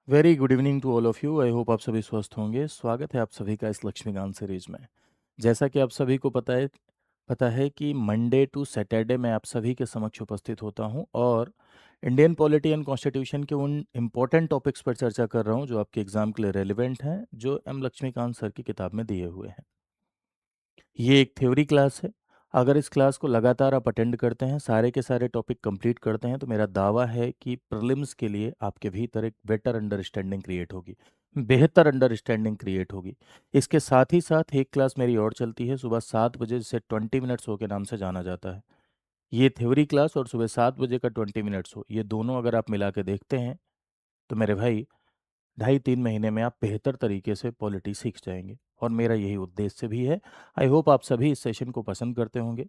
Very good evening to all of you. I hope आप सभी स्वस्थ होंगे। स्वागत है आप सभी का इस लक्ष्मीकांत सीरीज में। जैसा कि आप सभी को पता है कि मंडे टू सैटरडे मैं आप सभी के समक्ष उपस्थित होता हूं और इंडियन पॉलिटी एंड कॉन्स्टिट्यूशन के उन इम्पोर्टेंट टॉपिक्स पर चर्चा कर रहा हूं जो आपके एग्जाम के लिए रेलिवेंट हैं, जो एम लक्ष्मीकांत सर की किताब में दिए हुए हैं। ये एक थ्योरी क्लास है। अगर इस क्लास को लगातार आप अटेंड करते हैं, सारे के सारे टॉपिक कंप्लीट करते हैं, तो मेरा दावा है कि प्रीलिम्स के लिए आपके भीतर एक बेटर अंडरस्टैंडिंग क्रिएट होगी, बेहतर अंडरस्टैंडिंग क्रिएट होगी। इसके साथ ही साथ एक क्लास मेरी और चलती है सुबह 7 बजे, जिसे 20 मिनट्स शो के नाम से जाना जाता है। ये थ्योरी क्लास और सुबह 7 बजे का 20 मिनट्स शो, ये दोनों अगर आप मिला के देखते हैं तो मेरे भाई 2.5-3 महीने में आप बेहतर तरीके से पॉलिटी सीख जाएंगे, और मेरा यही उद्देश्य भी है। आई होप आप सभी इस सेशन को पसंद करते होंगे।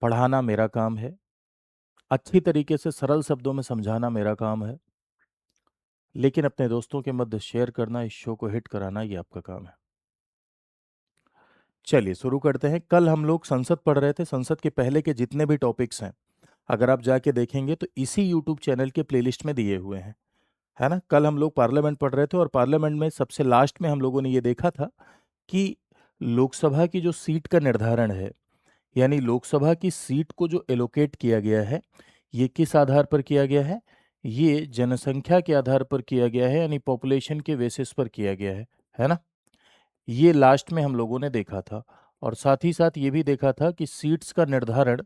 पढ़ाना मेरा काम है, अच्छी तरीके से सरल शब्दों में समझाना मेरा काम है, लेकिन अपने दोस्तों के मध्य शेयर करना, इस शो को हिट कराना, ये आपका काम है। चलिए शुरू करते हैं। कल हम लोग संसद पढ़ रहे थे। संसद के पहले के जितने भी टॉपिक्स हैं, अगर आप जाके देखेंगे तो इसी यूट्यूब चैनल के प्लेलिस्ट में दिए हुए हैं, है ना। कल हम लोग पार्लियामेंट पढ़ रहे थे और पार्लियामेंट में सबसे लास्ट में हम लोगों ने ये देखा था कि लोकसभा की जो सीट का निर्धारण है, यानी लोकसभा की सीट को जो एलोकेट किया गया है, ये किस आधार पर किया गया है? ये जनसंख्या के आधार पर किया गया है, यानी पॉपुलेशन के बेसिस पर किया गया है ना। ये लास्ट में हम लोगों ने देखा था। और साथ ही साथ ये भी देखा था कि सीट्स का निर्धारण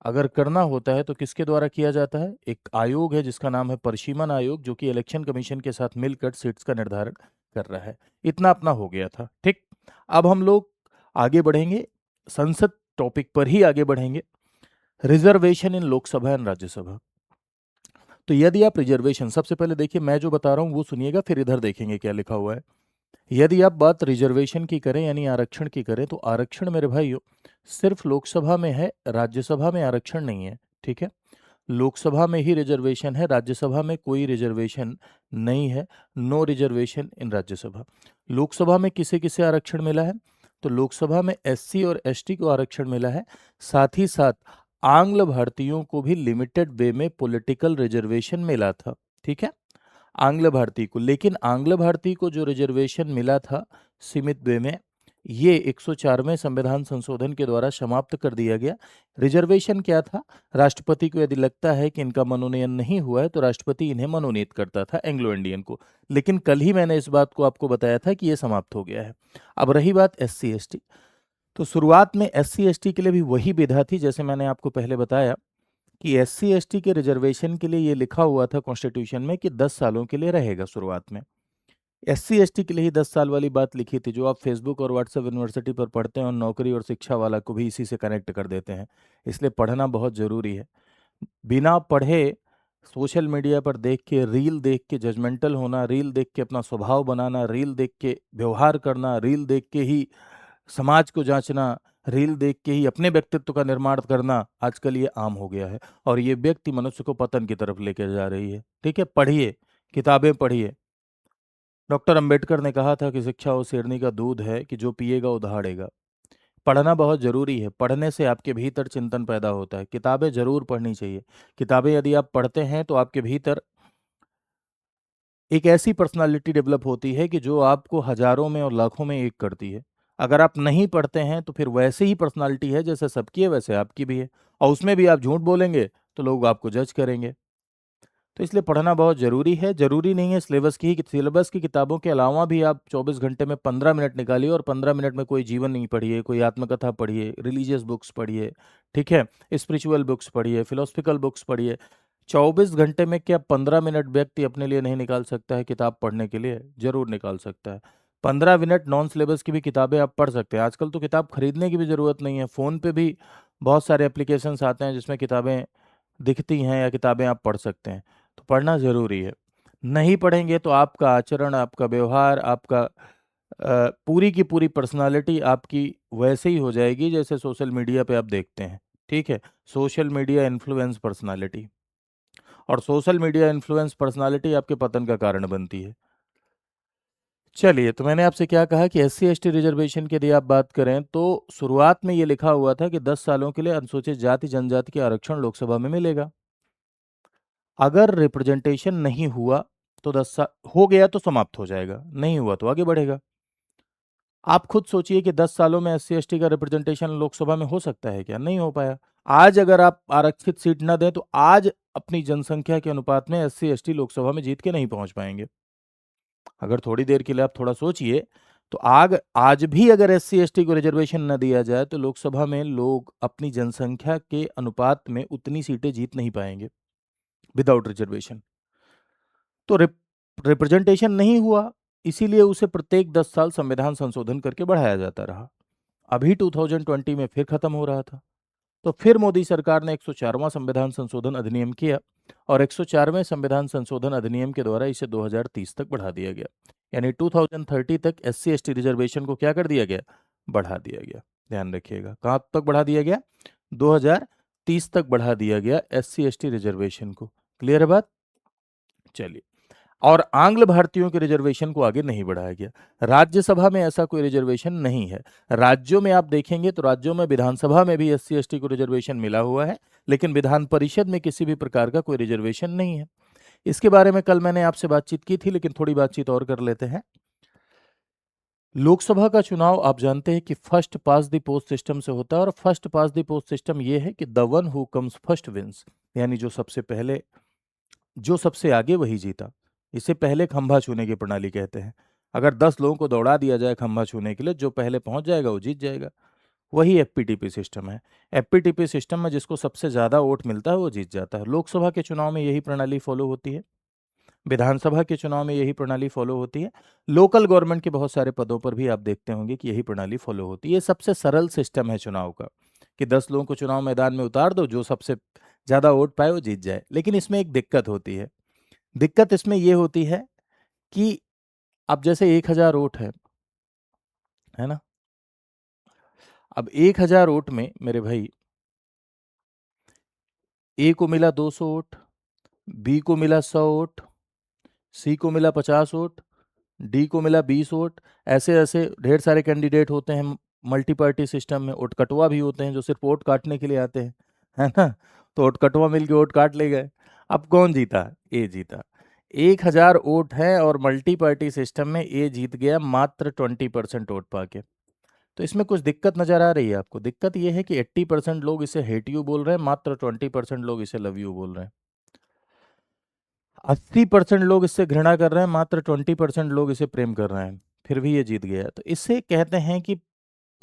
अगर करना होता है तो किसके द्वारा किया जाता है? एक आयोग है जिसका नाम है परिसीमन आयोग, जो कि इलेक्शन कमीशन के साथ मिलकर सीट्स का निर्धारण कर रहा है। इतना अपना हो गया था, ठीक। अब हम लोग आगे बढ़ेंगे, संसद टॉपिक पर ही आगे बढ़ेंगे। Reservation in Lok Sabha and Rajya Sabha. तो यदि आप रिजर्वेशन, सबसे पहले देखिए मैं जो बता रहा हूं वो सुनिएगा, फिर इधर देखेंगे क्या लिखा हुआ है। यदि आप बात रिजर्वेशन की करें, यानी आरक्षण की करें, तो आरक्षण मेरे भाइयों सिर्फ लोकसभा में है, राज्यसभा में आरक्षण नहीं है, ठीक है। लोकसभा में ही रिजर्वेशन है, राज्यसभा में कोई रिजर्वेशन नहीं है। No reservation in Rajya Sabha. Lok Sabha में किसे किसे आरक्षण मिला है? तो लोकसभा में एससी और एसटी को आरक्षण मिला है। साथ ही साथ आंग्ल भारतीयों को भी लिमिटेड वे में पॉलिटिकल रिजर्वेशन मिला था, ठीक है। आंग्ल भारतीय को, लेकिन आंग्ल भारतीय को जो रिजर्वेशन मिला था सीमित वे में, ये 104वें संविधान संशोधन के द्वारा समाप्त कर दिया गया। रिजर्वेशन क्या था? राष्ट्रपति को यदि लगता है कि इनका मनोनयन नहीं हुआ है तो राष्ट्रपति इन्हें मनोनीत करता था, एंग्लो इंडियन को। लेकिन कल ही मैंने इस बात को आपको बताया था कि ये समाप्त हो गया है। अब रही बात एससी एसटी, तो शुरुआत में एससी एसटी के लिए भी वही विधा थी, जैसे मैंने आपको पहले बताया कि एससी एसटी के रिजर्वेशन के लिए ये लिखा हुआ था कॉन्स्टिट्यूशन में कि 10 सालों के लिए रहेगा शुरुआत में। एससी एसटी के लिए ही 10 साल वाली बात लिखी थी, जो आप फेसबुक और व्हाट्सएप यूनिवर्सिटी पर पढ़ते हैं, और नौकरी और शिक्षा वाला को भी इसी से कनेक्ट कर देते हैं। इसलिए पढ़ना बहुत ज़रूरी है। बिना पढ़े सोशल मीडिया पर देख के, रील देख के जजमेंटल होना, रील देख के अपना स्वभाव बनाना, रील देख के व्यवहार करना, रील देख के ही समाज को जांचना, रील देख के ही अपने व्यक्तित्व का निर्माण करना, आजकल ये आम हो गया है। और ये व्यक्ति मनुष्य को पतन की तरफ लेकर जा रही है, ठीक है। पढ़िए, किताबें पढ़िए। डॉक्टर अंबेडकर ने कहा था कि शिक्षा वो शेरनी का दूध है कि जो पिएगा वो दहाड़ेगा। पढ़ना बहुत ज़रूरी है। पढ़ने से आपके भीतर चिंतन पैदा होता है। किताबें ज़रूर पढ़नी चाहिए। किताबें यदि आप पढ़ते हैं तो आपके भीतर एक ऐसी पर्सनालिटी डेवलप होती है कि जो आपको हजारों में और लाखों में एक करती है। अगर आप नहीं पढ़ते हैं तो फिर वैसे ही पर्सनालिटी है, जैसे सबकी है वैसे आपकी भी है, और उसमें भी आप झूठ बोलेंगे तो लोग आपको जज करेंगे। तो इसलिए पढ़ना बहुत ज़रूरी है। ज़रूरी नहीं है सिलेबस की किताबों के अलावा भी आप 24 घंटे में 15 मिनट निकालिए, और 15 मिनट में कोई जीवन नहीं पढ़िए, कोई आत्मकथा पढ़िए, रिलीजियस बुक्स पढ़िए, ठीक है, स्पिरिचुअल बुक्स पढ़िए, फिलोसफिकल बुक्स पढ़िए। 24 घंटे में क्या 15 मिनट व्यक्ति अपने लिए नहीं निकाल सकता है किताब पढ़ने के लिए? ज़रूर निकाल सकता है। 15 मिनट नॉन सिलेबस की भी किताबें आप पढ़ सकते हैं। आजकल तो किताब खरीदने की भी ज़रूरत नहीं है, फ़ोन पे भी बहुत सारे एप्लीकेशंस आते हैं जिसमें किताबें दिखती हैं या किताबें आप पढ़ सकते हैं। तो पढ़ना ज़रूरी है। नहीं पढ़ेंगे तो आपका आचरण, आपका व्यवहार, आपका पूरी की पूरी पर्सनालिटी आपकी वैसे ही हो जाएगी जैसे सोशल मीडिया पे आप देखते हैं, ठीक है। सोशल मीडिया इन्फ्लुएंस पर्सनालिटी, और सोशल मीडिया इन्फ्लुएंस पर्सनालिटी आपके पतन का कारण बनती है। चलिए, तो मैंने आपसे क्या कहा कि एससी एसटी रिजर्वेशन की यदि आप बात करें तो शुरुआत में ये लिखा हुआ था कि 10 सालों के लिए अनुसूचित जाति जनजाति के आरक्षण लोकसभा में मिलेगा। अगर रिप्रेजेंटेशन नहीं हुआ तो 10 साल हो गया तो समाप्त हो जाएगा, नहीं हुआ तो आगे बढ़ेगा। आप खुद सोचिए कि 10 सालों में एससी एसटी का रिप्रेजेंटेशन लोकसभा में हो सकता है क्या? नहीं हो पाया। आज अगर आप आरक्षित सीट ना दें तो आज अपनी जनसंख्या के अनुपात में एससी एसटी लोकसभा में जीत के नहीं पहुंच पाएंगे। अगर थोड़ी देर के लिए आप थोड़ा सोचिए तो आज भी अगर एससी एसटी को रिजर्वेशन न दिया जाए तो लोकसभा में लोग अपनी जनसंख्या के अनुपात में उतनी सीटें जीत नहीं पाएंगे विदाउट रिजर्वेशन। तो रिप्रेजेंटेशन नहीं हुआ, इसीलिए उसे प्रत्येक 10 साल संविधान संशोधन करके बढ़ाया जाता रहा। अभी 2020 में फिर खत्म हो रहा था, तो फिर मोदी सरकार ने 104वां संविधान संशोधन अधिनियम किया और 104वें संविधान संशोधन अधिनियम के द्वारा इसे 2030 तक बढ़ा दिया गया। यानी 2030 तक एससी एसटी रिजर्वेशन को क्या कर दिया गया? बढ़ा दिया गया। ध्यान रखिएगा, कहाँ तक बढ़ा दिया गया? 2030 तक बढ़ा दिया गया एससी एसटी रिजर्वेशन को। क्लियर है बात? चलिए, और आंग्ल भारतीयों के रिजर्वेशन को आगे नहीं बढ़ाया गया। राज्यसभा में ऐसा कोई रिजर्वेशन नहीं है। राज्यों में आप देखेंगे तो राज्यों में विधानसभा में भी एससी एसटी को रिजर्वेशन मिला हुआ है, लेकिन विधान परिषद में किसी भी प्रकार का कोई रिजर्वेशन नहीं है। इसके बारे में कल मैंने आपसे बातचीत की थी, लेकिन थोड़ी बातचीत और कर लेते हैं। लोकसभा का चुनाव आप जानते हैं कि first past the post system से होता है, और first past the post system ये है कि the one who comes first wins, यानी जो सबसे आगे वही जीता। इसे पहले खंभा छूने की प्रणाली कहते हैं। अगर 10 लोगों को दौड़ा दिया जाए खंभा छूने के लिए, जो पहले पहुंच जाएगा वो जीत जाएगा। वही एफपीटीपी सिस्टम है। एफपीटीपी सिस्टम में जिसको सबसे ज्यादा वोट मिलता है वो जीत जाता है। लोकसभा के चुनाव में यही प्रणाली फॉलो होती है, विधानसभा के चुनाव में यही प्रणाली फॉलो होती है, लोकल गवर्नमेंट के बहुत सारे पदों पर भी आप देखते होंगे कि यही प्रणाली फॉलो होती है। ये सबसे सरल सिस्टम है चुनाव का, कि 10 लोगों को चुनाव मैदान में उतार दो, जो सबसे ज्यादा वोट पाए वो जीत जाए। लेकिन इसमें एक दिक्कत होती है। दिक्कत इसमें यह होती है कि अब जैसे 1000 वोट है ना? अब 1000 वोट में मेरे भाई, ए को मिला 200 वोट, बी को मिला 100 वोट, सी को मिला 50 वोट, डी को मिला 20 वोट। ऐसे ऐसे ढेर सारे कैंडिडेट होते हैं मल्टी पार्टी सिस्टम में। वोट कटवा भी होते हैं जो सिर्फ वोट काटने के लिए आते हैं, है ना? तो वोट कटवा मिल के वोट काट ले गए। अब कौन जीता? ए जीता। 1000 वोट है और मल्टी पार्टी सिस्टम में ए जीत गया मात्र 20% वोट पाके। तो इसमें कुछ दिक्कत नजर आ रही है आपको? दिक्कत यह है कि 80% लोग इसे हेट यू बोल रहे हैं, मात्र 20% लोग इसे लव यू बोल रहे हैं। 80% लोग इससे घृणा कर रहे हैं, मात्र 20% लोग इसे प्रेम कर रहे हैं। फिर भी ये जीत गया। तो इससे कहते हैं कि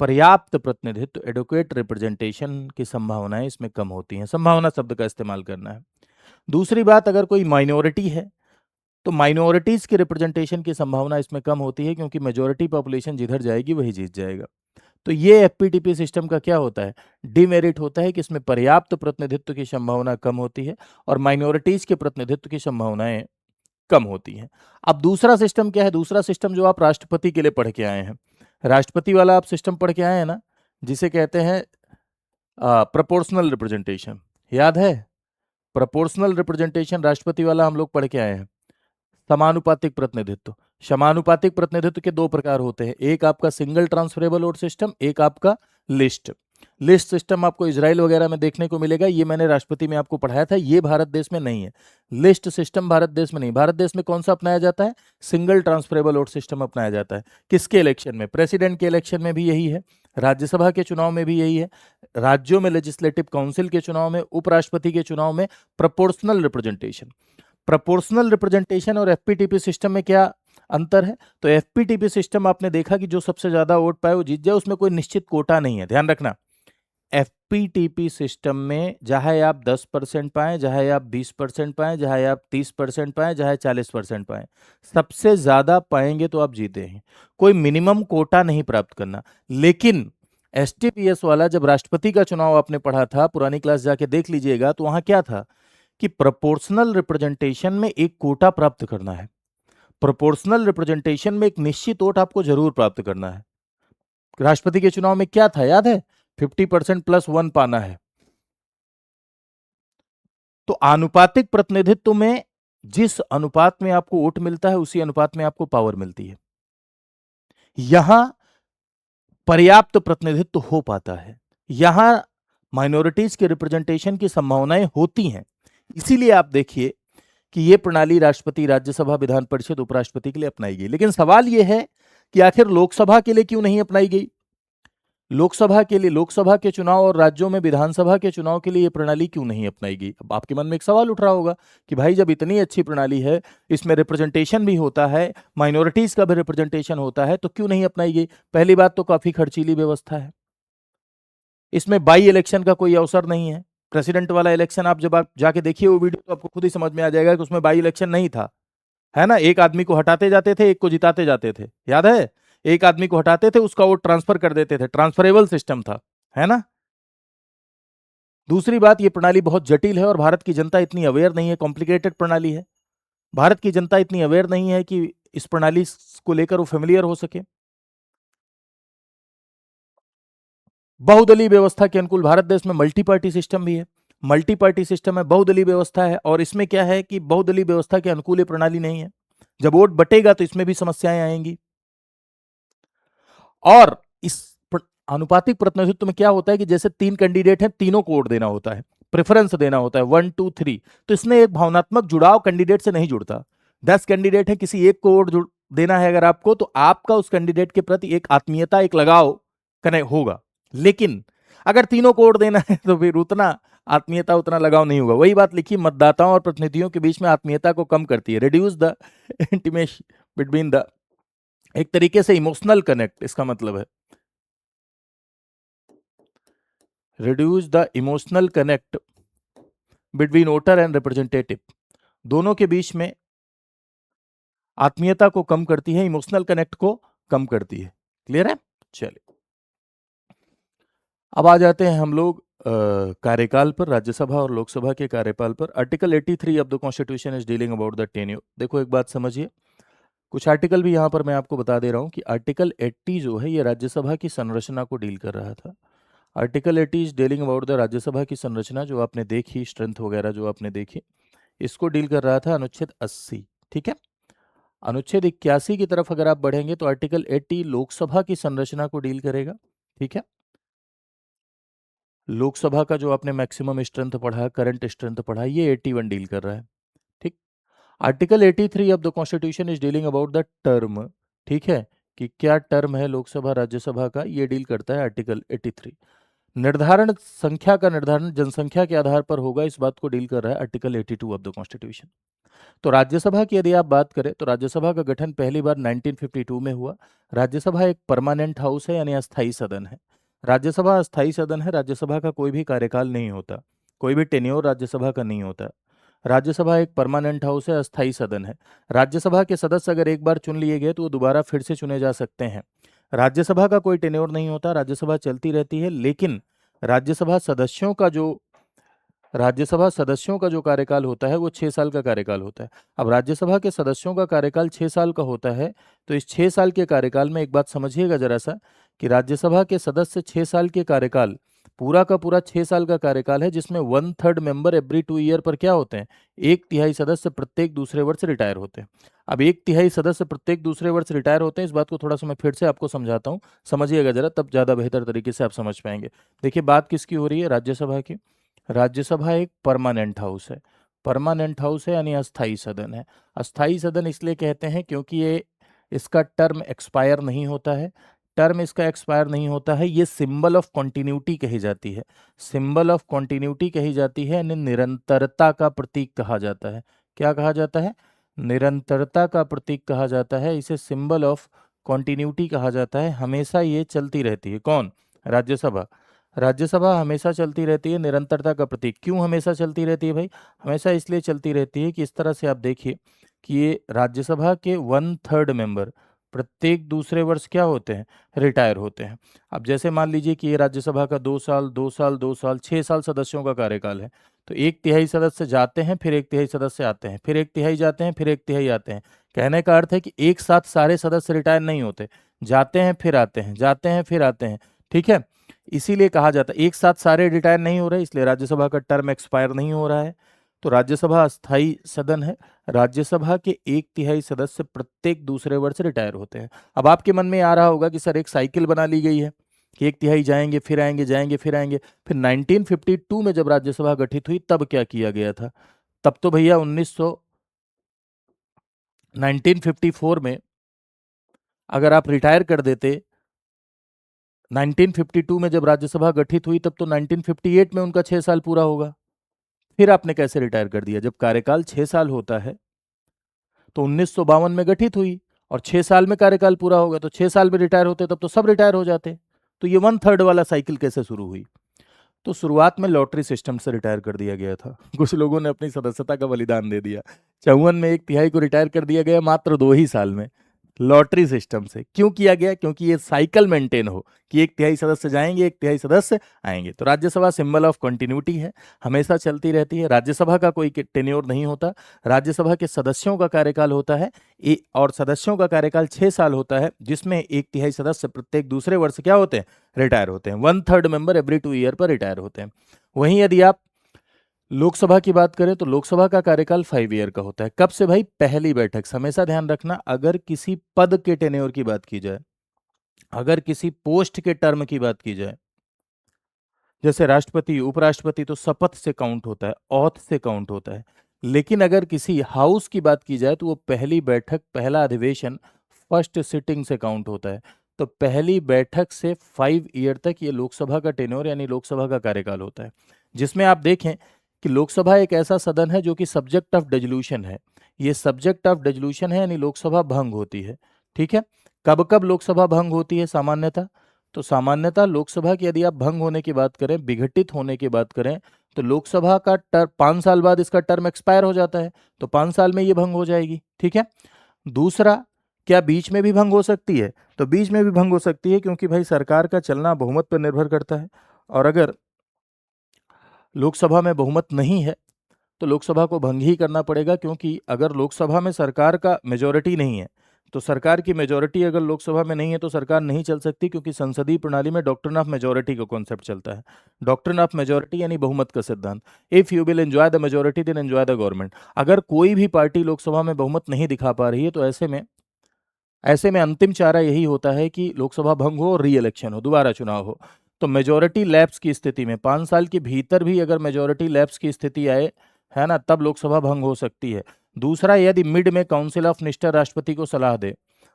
पर्याप्त प्रतिनिधित्व, एडुकेट रिप्रेजेंटेशन की संभावनाएं इसमें कम होती हैं। संभावना शब्द का इस्तेमाल करना है। दूसरी बात, अगर कोई माइनॉरिटी है तो माइनॉरिटीज के रिप्रेजेंटेशन की संभावना इसमें कम होती है, क्योंकि मेजोरिटी पॉपुलेशन जिधर जाएगी वही जीत जाएगा। तो ये एफपीटीपी सिस्टम का क्या होता है? डिमेरिट होता है कि इसमें पर्याप्त प्रतिनिधित्व की संभावना कम होती है और माइनॉरिटीज के प्रतिनिधित्व की संभावनाएं कम होती हैं। अब दूसरा सिस्टम क्या है? दूसरा सिस्टम जो आप राष्ट्रपति के लिए पढ़ के आए हैं, राष्ट्रपति वाला आप सिस्टम पढ़ के आए हैं ना, जिसे कहते हैं प्रोपोर्शनल रिप्रेजेंटेशन। याद है? प्रोपोर्शनल रिप्रेजेंटेशन राष्ट्रपति वाला हम लोग पढ़ के आए हैं। समानुपातिक प्रतिनिधित्व। समानुपातिक प्रतिनिधित्व के दो प्रकार होते हैं, एक आपका सिंगल ट्रांसफरेबल वोट सिस्टम, एक आपका लिस्ट। लिस्ट सिस्टम आपको इजराइल वगैरह में देखने को मिलेगा, ये मैंने राष्ट्रपति में आपको पढ़ाया था, ये भारत देश में नहीं है। लिस्ट सिस्टम भारत देश में नहीं। भारत देश में कौन सा अपनाया जाता है? सिंगल ट्रांसफरेबल वोट सिस्टम अपनाया जाता है। किसके इलेक्शन में? प्रेसिडेंट के इलेक्शन में भी यही है, राज्यसभा के चुनाव में भी यही है, राज्यों में लेजिस्लेटिव काउंसिल के चुनाव में, उपराष्ट्रपति के चुनाव में प्रोपोर्शनल रिप्रेजेंटेशन। प्रोपोर्शनल रिप्रेजेंटेशन और एफपीटीपी सिस्टम में क्या अंतर है? तो एफपीटीपी सिस्टम आपने देखा कि जो सबसे ज्यादा वोट पाए वो जीत जाए, उसमें कोई निश्चित कोटा नहीं है। ध्यान रखना, एफपीटीपी सिस्टम में चाहे आप 10% पाएं, चाहे आप 20% पाएं, चाहे आप 30% पाएं, चाहे 40% पाएं, सबसे ज्यादा पाएंगे तो आप जीते हैं। कोई मिनिमम कोटा नहीं प्राप्त करना। लेकिन एसटीपीएस वाला, जब राष्ट्रपति का चुनाव आपने पढ़ा था, पुरानी क्लास जाके देख लीजिएगा, तो वहां क्या था कि प्रोपोर्शनल रिप्रेजेंटेशन में एक कोटा प्राप्त करना है। प्रोपोर्शनल रिप्रेजेंटेशन में एक निश्चित वोट आपको जरूर प्राप्त करना है। राष्ट्रपति के चुनाव में क्या था याद है? 50% प्लस 1 पाना है। तो आनुपातिक प्रतिनिधित्व में जिस अनुपात में आपको वोट मिलता है उसी अनुपात में आपको पावर मिलती है। यहां पर्याप्त प्रतिनिधित्व हो पाता है, यहां माइनॉरिटीज के रिप्रेजेंटेशन की संभावनाएं होती हैं। इसीलिए आप देखिए कि ये प्रणाली राष्ट्रपति, राज्यसभा, विधान परिषद, उपराष्ट्रपति के लिए अपनाई गई। लेकिन सवाल ये है कि आखिर लोकसभा के लिए क्यों नहीं अपनाई गई? लोकसभा के लिए, लोकसभा के चुनाव और राज्यों में विधानसभा के चुनाव के लिए ये प्रणाली क्यों नहीं अपनाई गई? अब आपके मन में एक सवाल उठ रहा होगा कि भाई जब इतनी अच्छी प्रणाली है, इसमें रिप्रेजेंटेशन भी होता है, माइनॉरिटीज का भी रिप्रेजेंटेशन होता है, तो क्यों नहीं अपनाई गई? पहली बात तो काफी खर्चीली व्यवस्था है, इसमें बाई इलेक्शन का कोई अवसर नहीं है। प्रेसिडेंट वाला इलेक्शन आप जब आप जाके देखिए वो वीडियो, तो आपको खुद ही समझ में आ जाएगा कि उसमें बाई इलेक्शन नहीं था, है ना। एक आदमी को हटाते जाते थे, एक को जिताते जाते थे, याद है? एक आदमी को हटाते थे, उसका वोट ट्रांसफर कर देते थे, ट्रांसफरेबल सिस्टम था, है ना। दूसरी बात, ये प्रणाली बहुत जटिल है और भारत की जनता इतनी अवेयर नहीं है, कॉम्प्लिकेटेड प्रणाली है। भारत की जनता इतनी अवेयर नहीं है कि इस प्रणाली को लेकर वो फेमिलियर हो सके। बहुदलीय व्यवस्था के अनुकूल, भारत देश में मल्टी पार्टी सिस्टम भी है, मल्टी पार्टी सिस्टम है, बहुदलीय व्यवस्था है, और इसमें क्या है कि बहुदलीय व्यवस्था के अनुकूल ये प्रणाली नहीं है। जब वोट बटेगा तो इसमें भी समस्याएं आएंगी। और इस आनुपातिक प्रतिनिधित्व में क्या होता है कि जैसे 3 कैंडिडेट हैं, तीनों को वोट देना होता है, प्रेफरेंस देना होता है, 1 2 3। तो इसमें एक भावनात्मक जुड़ाव कैंडिडेट से नहीं जुड़ता। 10 कैंडिडेट है, किसी एक को वोट देना है अगर आपको, तो आपका उस कैंडिडेट के प्रति एक आत्मीयता, एक लगाव कनेक्ट होगा। लेकिन अगर तीनों को वोट देना है तो फिर उतना आत्मीयता, उतना लगाव नहीं होगा। वही बात लिखी, मतदाताओं और प्रतिनिधियों के बीच में आत्मीयता को कम करती है, reduce the intimation between the, एक तरीके से इमोशनल कनेक्ट इसका मतलब है, reduce the emotional connect between voter and representative, दोनों के बीच में आत्मीयता को कम करती है, इमोशनल कनेक्ट को कम करती है। क्लियर है? चलिए अब आ जाते हैं हम लोग कार्यकाल पर, राज्यसभा और लोकसभा के कार्यकाल पर। Article 83 of the constitution is dealing about the tenure. देखो एक बात समझिए, कुछ आर्टिकल भी यहाँ पर मैं आपको बता दे रहा हूँ कि आर्टिकल 80 जो है ये राज्यसभा की संरचना को डील कर रहा था। Article 80 is dealing about the Rajya Sabha की संरचना, जो आपने देखी, स्ट्रेंथ वगैरह जो आपने देखी, इसको डील कर रहा था अनुच्छेद 80। ठीक है, अनुच्छेद 81 की तरफ अगर आप बढ़ेंगे तो आर्टिकल 80 लोकसभा की संरचना को डील करेगा। ठीक है, लोकसभा का जो आपने मैक्सिमम स्ट्रेंथ पढ़ा, करंट स्ट्रेंथ पढ़ा, ये 81 डील कर रहा है। ठीक, article 83 of the constitution is dealing about the term. ठीक है, कि क्या टर्म है लोकसभा राज्यसभा का, ये डील करता है आर्टिकल 83। निर्धारण, संख्या का निर्धारण जनसंख्या के आधार पर होगा, इस बात को डील कर रहा है आर्टिकल 82 ऑफ द कॉन्स्टिट्यूशन। तो राज्यसभा की यदि आप बात करें तो राज्यसभा का गठन पहली बार 1952 में हुआ। राज्यसभा एक परमानेंट हाउस है, यानी अस्थायी सदन है। राज्यसभा अस्थायी सदन है, राज्यसभा का कोई भी कार्यकाल नहीं होता, कोई भी टेन्योर राज्यसभा का नहीं होता। राज्यसभा एक परमानेंट हाउस है, अस्थायी सदन है। राज्यसभा के सदस्य अगर एक बार चुन लिए गए तो वो दोबारा फिर से चुने जा सकते हैं। राज्यसभा का कोई टेन्योर नहीं होता, राज्यसभा चलती रहती है। लेकिन राज्यसभा सदस्यों का जो राज्यसभा सदस्यों का जो कार्यकाल होता है वो 6 साल का कार्यकाल होता है। अब राज्यसभा के सदस्यों का कार्यकाल 6 साल का होता है, तो इस 6 साल के कार्यकाल में एक बात समझिएगा जरा सा, कि राज्यसभा के सदस्य 6 साल के कार्यकाल, पूरा का पूरा 6 साल का कार्यकाल है, जिसमें 1/3 मेंबर एवरी 2 ईयर पर क्या होते हैं, 1/3 सदस्य प्रत्येक दूसरे वर्ष रिटायर होते हैं। अब 1/3 सदस्य प्रत्येक दूसरे वर्ष रिटायर होते हैं, इस बात को थोड़ा सा मैं फिर से आपको समझाता हूँ, समझिएगा जरा, तब ज़्यादा बेहतर तरीके से आप समझ पाएंगे। देखिए बात किसकी हो रही है, राज्यसभा की। राज्यसभा एक परमानेंट हाउस है, परमानेंट हाउस है यानी अस्थाई सदन है। अस्थाई सदन इसलिए कहते हैं क्योंकि ये, इसका टर्म एक्सपायर नहीं होता है, टर्म इसका एक्सपायर नहीं होता है। ये सिंबल ऑफ कॉन्टिन्यूटी कही जाती है, सिंबल ऑफ कॉन्टिन्यूटी कही जाती है, यानी निरंतरता का प्रतीक कहा जाता है। क्या कहा जाता है, निरंतरता का प्रतीक कहा जाता है, इसे सिंबल ऑफ कॉन्टिन्यूटी कहा जाता है। हमेशा ये चलती रहती है, कौन, राज्यसभा। राज्यसभा हमेशा चलती रहती है, निरंतरता का प्रतीक। क्यों हमेशा चलती रहती है भाई, हमेशा इसलिए चलती रहती है कि इस तरह से आप देखिए कि ये राज्यसभा के 1/3 मेंबर प्रत्येक दूसरे वर्ष क्या होते हैं, रिटायर होते हैं। अब जैसे मान लीजिए कि ये राज्यसभा का 2 साल 2 साल 2 साल 6 साल सदस्यों का कार्यकाल है, तो 1/3 सदस्य जाते हैं, फिर 1/3 सदस्य आते हैं, फिर 1/3 जाते हैं, फिर 1/3 आते हैं। कहने का अर्थ है कि एक साथ सारे सदस्य रिटायर नहीं होते, जाते हैं फिर आते हैं, जाते हैं फिर आते हैं। ठीक है, इसीलिए कहा जाता है एक साथ सारे रिटायर नहीं हो रहे, इसलिए राज्यसभा का टर्म एक्सपायर नहीं हो रहा है। तो राज्यसभा अस्थायी सदन है, राज्यसभा के 1/3 सदस्य प्रत्येक दूसरे वर्ष रिटायर होते हैं। अब आपके मन में आ रहा होगा कि सर एक साइकिल बना ली गई है कि 1/3 जाएंगे फिर आएंगे, जाएंगे फिर आएंगे। फिर 1952 में जब राज्यसभा गठित हुई तब क्या किया गया था, तब तो भैया 1954 में अगर आप रिटायर कर देते, 1952 में जब राज्यसभा गठित हुई तब तो 1958 में उनका 6 साल पूरा होगा। फिर आपने कैसे रिटायर कर दिया? जब कार्यकाल 6 साल होता है तो 1952 में गठित हुई और 6 साल में कार्यकाल पूरा होगा, तो 6 साल में रिटायर होते तब तो सब रिटायर हो जाते। तो ये 1/3 वाला साइकिल कैसे शुरू हुई? तो शुरुआत में लॉटरी सिस्टम से रिटायर कर दिया गया था। कुछ लोगों ने अपनी सदस्यता का बलिदान दे दिया। 54 में 1/3 को रिटायर कर दिया गया मात्र 2 ही साल में। लॉटरी सिस्टम से क्यों किया गया? क्योंकि ये साइकिल मेंटेन हो कि 1/3 सदस्य जाएंगे, 1/3 सदस्य आएंगे। तो राज्यसभा सिंबल ऑफ कंटिन्यूटी है, हमेशा चलती रहती है। राज्यसभा का कोई टेन्योर नहीं होता। राज्यसभा के सदस्यों का कार्यकाल होता है और सदस्यों का कार्यकाल 6 साल होता है, जिसमें 1/3 सदस्य प्रत्येक दूसरे वर्ष क्या होते हैं? रिटायर होते हैं। 1/3 मेंबर एवरी 2 ईयर पर रिटायर होते हैं। वहीं यदि आप लोकसभा की बात करें तो लोकसभा का कार्यकाल 5 ईयर का होता है। कब से भाई? पहली बैठक से। हमेशा ध्यान रखना, अगर किसी पद के टेन्योर की बात की जाए, अगर किसी पोस्ट के टर्म की बात की जाए, जैसे राष्ट्रपति, उपराष्ट्रपति, तो शपथ से काउंट होता है, ऑथ से काउंट होता है। लेकिन अगर किसी हाउस की बात की जाए तो वो पहली बैठक, पहला अधिवेशन, फर्स्ट सिटिंग से काउंट होता है। तो पहली बैठक से 5 ईयर तक ये लोकसभा का टेन्योर यानी लोकसभा का कार्यकाल होता है, जिसमें आप देखें कि लोकसभा एक ऐसा सदन है जो कि सब्जेक्ट ऑफ डिसोल्यूशन है। ये सब्जेक्ट ऑफ डिसोल्यूशन है यानी लोकसभा भंग होती है। ठीक है। कब कब लोकसभा भंग होती है सामान्यतः? तो सामान्यतः लोकसभा की यदि आप भंग होने की बात करें, विघटित होने की बात करें, तो लोकसभा का 5 साल बाद इसका टर्म एक्सपायर हो जाता है, तो 5 साल में ये भंग हो जाएगी। ठीक है। दूसरा, क्या बीच में भी भंग हो सकती है? तो बीच में भी भंग हो सकती है, क्योंकि भाई सरकार का चलना बहुमत पर निर्भर करता है। और अगर लोकसभा में बहुमत नहीं है तो लोकसभा को भंग ही करना पड़ेगा, क्योंकि अगर लोकसभा में सरकार का मेजोरिटी नहीं है, तो सरकार की मेजोरिटी अगर लोकसभा में नहीं है तो सरकार नहीं चल सकती, क्योंकि संसदीय प्रणाली में डॉक्ट्रिन ऑफ मेजोरिटी का कॉन्सेप्ट चलता है। डॉक्ट्रिन ऑफ मेजोरिटी यानी बहुमत का सिद्धांत। If you will enjoy the majority then enjoy the government. अगर कोई भी पार्टी लोकसभा में बहुमत नहीं दिखा पा रही है तो ऐसे में अंतिम चारा यही होता है कि लोकसभा भंग हो और री इलेक्शन हो, दोबारा चुनाव हो। तो मेजोरिटी लैप्स की स्थिति में 5 साल के भीतर भी अगर मेजोरिटी लैप्स की स्थिति आए, है ना, तब लोकसभा भंग हो सकती है। दूसरा, यदि मिड में काउंसिल ऑफ मिनिस्टर राष्ट्रपति को सलाह दे,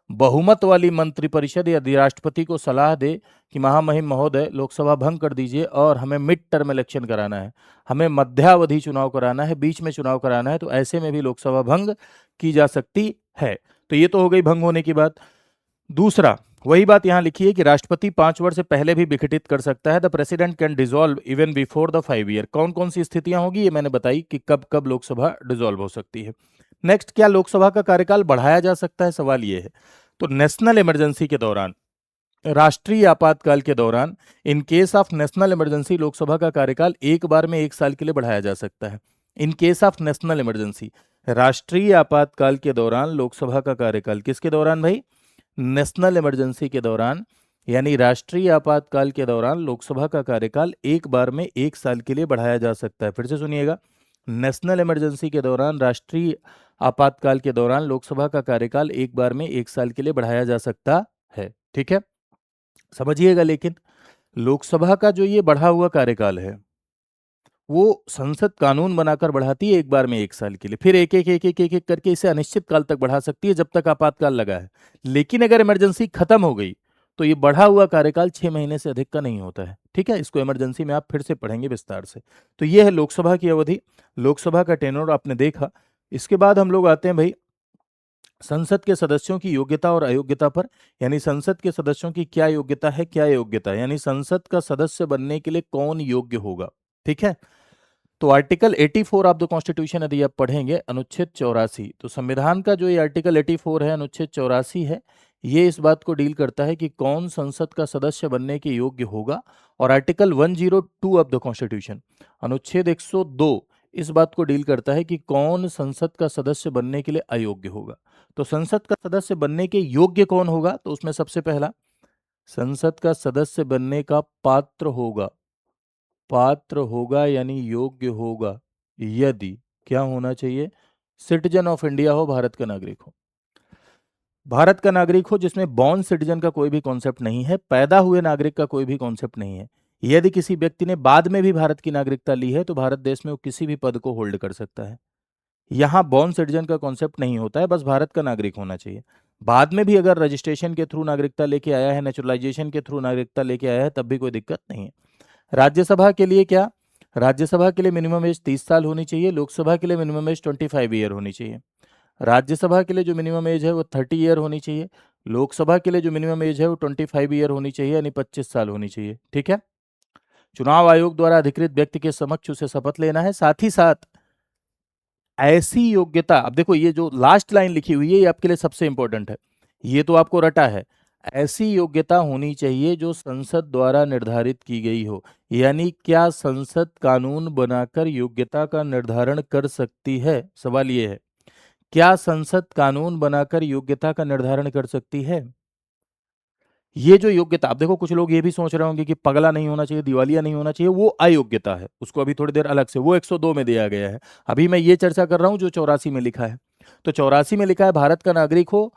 बहुमत वाली मंत्रिपरिषद यदि राष्ट्रपति को सलाह दे कि महामहिम महोदय लोकसभा भंग कर दीजिए और हमें मिड टर्म इलेक्शन कराना है, हमें मध्यावधि चुनाव कराना है, बीच में चुनाव कराना है, तो ऐसे में भी लोकसभा भंग की जा सकती है। तो ये तो हो गई भंग होने की बात। दूसरा, वही बात यहां लिखी है कि राष्ट्रपति 5 वर्ष से पहले भी विघटित कर सकता है। The president can dissolve even before the 5 year. कौन कौन सी स्थितियां होगी ये मैंने बताई कि कब कब लोकसभा डिसॉल्व हो सकती है। नेक्स्ट, क्या लोकसभा का कार्यकाल बढ़ाया जा सकता है? सवाल ये है। तो नेशनल इमरजेंसी के दौरान, राष्ट्रीय आपातकाल के दौरान, in case of national emergency Lok Sabha का कार्यकाल एक बार में 1 साल के लिए बढ़ाया जा सकता है। In case of national emergency, राष्ट्रीय आपातकाल के दौरान लोकसभा का कार्यकाल, किसके दौरान भाई? नेशनल इमरजेंसी के दौरान, यानी राष्ट्रीय आपातकाल के दौरान लोकसभा का कार्यकाल एक बार में 1 साल के लिए बढ़ाया जा सकता है। फिर से सुनिएगा, नेशनल इमरजेंसी के दौरान, राष्ट्रीय आपातकाल के दौरान लोकसभा का कार्यकाल एक बार में 1 साल के लिए बढ़ाया जा सकता है। ठीक है, समझिएगा। लेकिन लोकसभा का जो ये बढ़ा हुआ कार्यकाल है वो संसद कानून बनाकर बढ़ाती है एक बार में 1 साल के लिए, फिर एक एक एक एक एक एक करके इसे अनिश्चित काल तक बढ़ा सकती है जब तक आपातकाल लगा है। लेकिन अगर इमरजेंसी खत्म हो गई तो ये बढ़ा हुआ कार्यकाल 6 महीने से अधिक का नहीं होता है। ठीक है, इसको इमरजेंसी में आप फिर से पढ़ेंगे विस्तार से। तो ये है लोकसभा की अवधि, लोकसभा का टेन्योर आपने देखा। इसके बाद हम लोग आते हैं भाई संसद के सदस्यों की योग्यता और अयोग्यता पर, यानी संसद के सदस्यों की क्या योग्यता है, क्या योग्यता है, यानी संसद का सदस्य बनने के लिए कौन योग्य होगा। ठीक है, तो आर्टिकल 84 ऑफ द कॉन्स्टिट्यूशन यदि आप पढ़ेंगे, अनुच्छेद 84, तो संविधान का जो ये आर्टिकल 84 है, अनुच्छेद 84 है, ये इस बात को डील करता है कि कौन संसद का सदस्य बनने के योग्य होगा। और आर्टिकल 102 ऑफ द कॉन्स्टिट्यूशन, अनुच्छेद 102, इस बात को डील करता है कि कौन संसद का सदस्य बनने के लिए अयोग्य होगा। तो संसद का सदस्य बनने के योग्य कौन होगा? तो उसमें सबसे पहला, संसद का सदस्य बनने का पात्र होगा, पात्र होगा यानी योग्य होगा यदि, क्या होना चाहिए? सिटीजन ऑफ इंडिया हो, भारत का नागरिक हो। भारत का नागरिक हो जिसमें बॉर्न सिटीजन का कोई भी कॉन्सेप्ट नहीं है, पैदा हुए नागरिक का कोई भी कॉन्सेप्ट नहीं है। यदि किसी व्यक्ति ने बाद में भी भारत की नागरिकता ली है तो भारत देश में वो किसी भी पद को होल्ड कर सकता है। यहाँ बॉर्न सिटीजन का कॉन्सेप्ट नहीं होता है, बस भारत का नागरिक होना चाहिए। बाद में भी अगर रजिस्ट्रेशन के थ्रू नागरिकता लेके आया है, नेचुरलाइजेशन के थ्रू नागरिकता लेके आया है, तब भी कोई दिक्कत नहीं है। राज्यसभा के लिए क्या? राज्यसभा के लिए मिनिमम एज 30 साल होनी चाहिए, लोकसभा के लिए मिनिमम एज 25 ईयर होनी चाहिए। राज्यसभा के लिए जो मिनिमम एज है वो 30 ईयर होनी चाहिए, लोकसभा के लिए जो मिनिमम एज है वो 25 ईयर होनी चाहिए, यानी 25 साल होनी चाहिए। ठीक है। चुनाव आयोग द्वारा अधिकृत व्यक्ति के समक्ष उसे शपथ लेना है। साथ ही साथ ऐसी योग्यता, अब देखो ये जो लास्ट लाइन लिखी हुई है ये आपके लिए सबसे इंपॉर्टेंट है, ये तो आपको रटा है। ऐसी योग्यता होनी चाहिए जो संसद द्वारा निर्धारित की गई हो। यानी क्या संसद कानून बनाकर योग्यता का निर्धारण कर सकती है? सवाल ये है, क्या संसद कानून बनाकर योग्यता का निर्धारण कर सकती है? ये जो योग्यता, अब देखो कुछ लोग ये भी सोच रहे होंगे कि पगला नहीं होना चाहिए, दिवालिया नहीं होना चाहिए, वो अयोग्यता है, उसको अभी थोड़ी देर अलग से वो 102 में दिया गया है। अभी मैं ये चर्चा कर रहा हूं जो 84 में लिखा है। तो 84 में लिखा है भारत का नागरिक हो,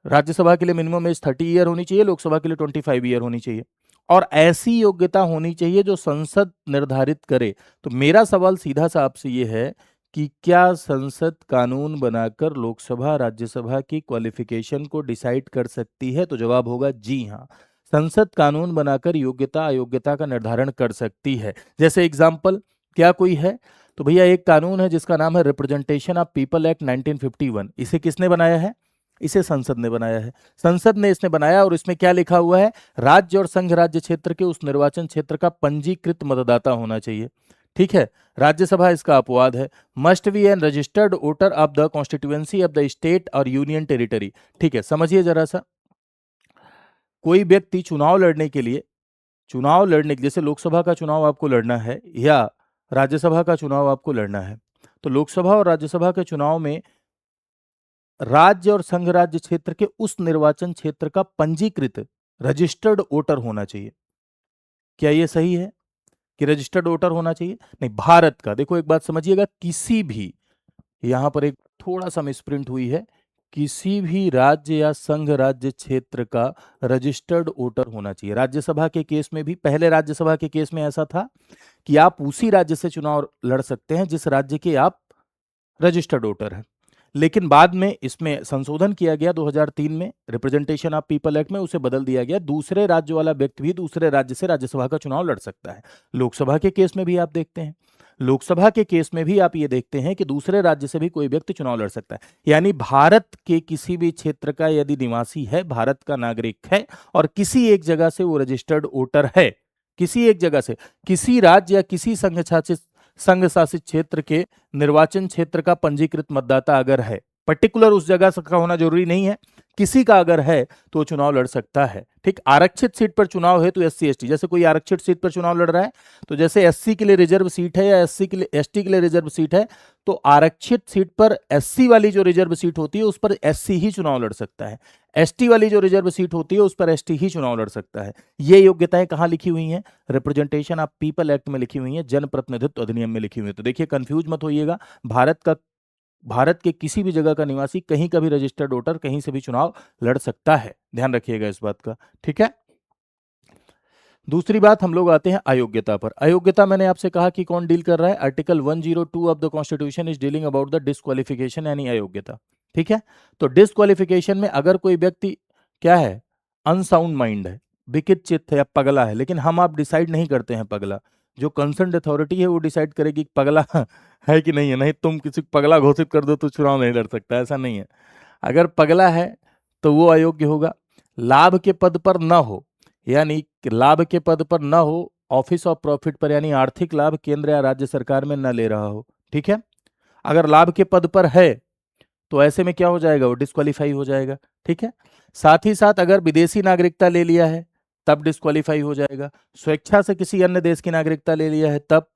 राज्यसभा के लिए मिनिमम एज 30 ईयर होनी चाहिए, लोकसभा के लिए 25 ईयर होनी चाहिए, और ऐसी योग्यता होनी चाहिए जो संसद निर्धारित करे। तो मेरा सवाल सीधा सा आपसे ये है कि क्या संसद कानून बनाकर लोकसभा राज्यसभा की क्वालिफिकेशन को डिसाइड कर सकती है? तो जवाब होगा जी हाँ, संसद कानून बनाकर योग्यता अयोग्यता का निर्धारण कर सकती है। जैसे एग्जाम्पल क्या कोई है? तो भैया एक कानून है जिसका नाम है रिप्रेजेंटेशन ऑफ पीपल एक्ट 1951। इसे किसने बनाया है? इसे संसद ने बनाया है। संसद ने इसने बनाया और इसमें क्या लिखा हुआ है? राज्य और संघ राज्य क्षेत्र के उस निर्वाचन क्षेत्र का पंजीकृत मतदाता होना चाहिए। ठीक है। राज्यसभा इसका अपवाद है, must be an registered voter of the constituency of the state और यूनियन टेरिटरी। ठीक है, समझिए जरा सा, कोई व्यक्ति चुनाव लड़ने जैसे लोकसभा का चुनाव आपको लड़ना है या राज्यसभा का चुनाव आपको लड़ना है, तो लोकसभा और राज्यसभा के चुनाव में राज्य और संघ राज्य क्षेत्र के उस निर्वाचन क्षेत्र का पंजीकृत रजिस्टर्ड वोटर होना चाहिए। क्या ये सही है कि रजिस्टर्ड वोटर होना चाहिए? नहीं, भारत का, देखो एक बात समझिएगा, किसी भी, यहां पर एक थोड़ा सा मिसप्रिंट हुई है, किसी भी राज्य या संघ राज्य क्षेत्र का रजिस्टर्ड वोटर होना चाहिए। राज्यसभा के केस में भी, पहले राज्यसभा के केस में ऐसा था कि आप उसी राज्य से चुनाव लड़ सकते हैं जिस राज्य के आप रजिस्टर्ड वोटर हैं। लेकिन बाद में इसमें संशोधन किया गया 2003 में, रिप्रेजेंटेशन ऑफ पीपल एक्ट में उसे बदल दिया गया, दूसरे राज्य वाला व्यक्ति भी दूसरे राज्य से राज्यसभा का चुनाव लड़ सकता है। लोकसभा के केस में भी आप देखते हैं, लोकसभा के केस में भी आप ये देखते हैं कि दूसरे राज्य से भी कोई व्यक्ति चुनाव लड़ सकता है। यानी भारत के किसी भी क्षेत्र का यदि निवासी है, भारत का नागरिक है, और किसी एक जगह से वो रजिस्टर्ड वोटर है, किसी एक जगह से, किसी राज्य या किसी संघ शासित क्षेत्र के निर्वाचन क्षेत्र का पंजीकृत मतदाता अगर है, पर्टिकुलर उस जगह का होना जरूरी नहीं है, किसी का अगर है तो वो चुनाव लड़ सकता है। ठीक, आरक्षित सीट पर चुनाव है तो एससी एसटी, जैसे कोई आरक्षित सीट पर चुनाव लड़ रहा है, तो जैसे एससी के लिए रिजर्व सीट है या एससी के लिए एसटी के लिए रिजर्व सीट है, तो आरक्षित सीट पर एससी वाली जो रिजर्व सीट होती है उस पर एससी ही चुनाव लड़ सकता है, एसटी वाली जो रिजर्व सीट होती है उस पर एसटी ही चुनाव लड़ सकता है। ये योग्यताएं कहाँ लिखी हुई हैं? रिप्रेजेंटेशन ऑफ पीपल एक्ट में लिखी हुई हैं, जनप्रतिनिधित्व अधिनियम में लिखी हुई है। तो देखिए कंफ्यूज मत होइएगा, भारत के किसी भी जगह का निवासी, कहीं का भी रजिस्टर्ड वोटर कहीं से भी चुनाव लड़ सकता है, ध्यान रखिएगा इस बात का। ठीक है। दूसरी बात, हम लोग आते हैं अयोग्यता पर। अयोग्यता मैंने आपसे कहा कि कौन डील कर रहा है? Article 102 of the constitution is dealing about the disqualification, यानी अयोग्यता। ठीक है। तो डिस्क्वालिफिकेशन में अगर कोई व्यक्ति क्या है, अनसाउंड माइंड है, विकित चित्त है या पगला है, लेकिन हम आप डिसाइड नहीं करते हैं पगला, जो कंसर्न अथॉरिटी है वो डिसाइड करेगी पगला है कि नहीं है। नहीं, तुम किसी को पगला घोषित कर दो तो चुनाव नहीं लड़ सकता, ऐसा नहीं है। अगर पगला है तो वो अयोग्य होगा। लाभ के पद पर न हो, यानी कि लाभ के पद पर न हो, ऑफिस ऑफ प्रॉफिट पर, यानी आर्थिक लाभ केंद्र या राज्य सरकार में न ले रहा हो। ठीक है। अगर लाभ के पद पर है तो ऐसे में क्या हो जाएगा? वो डिस्क्वालीफाई हो जाएगा। ठीक है। साथ ही साथ अगर विदेशी नागरिकता ले लिया है तब डिस्क्वालीफाई हो जाएगा, स्वेच्छा से किसी अन्य देश की नागरिकता ले लिया है तब,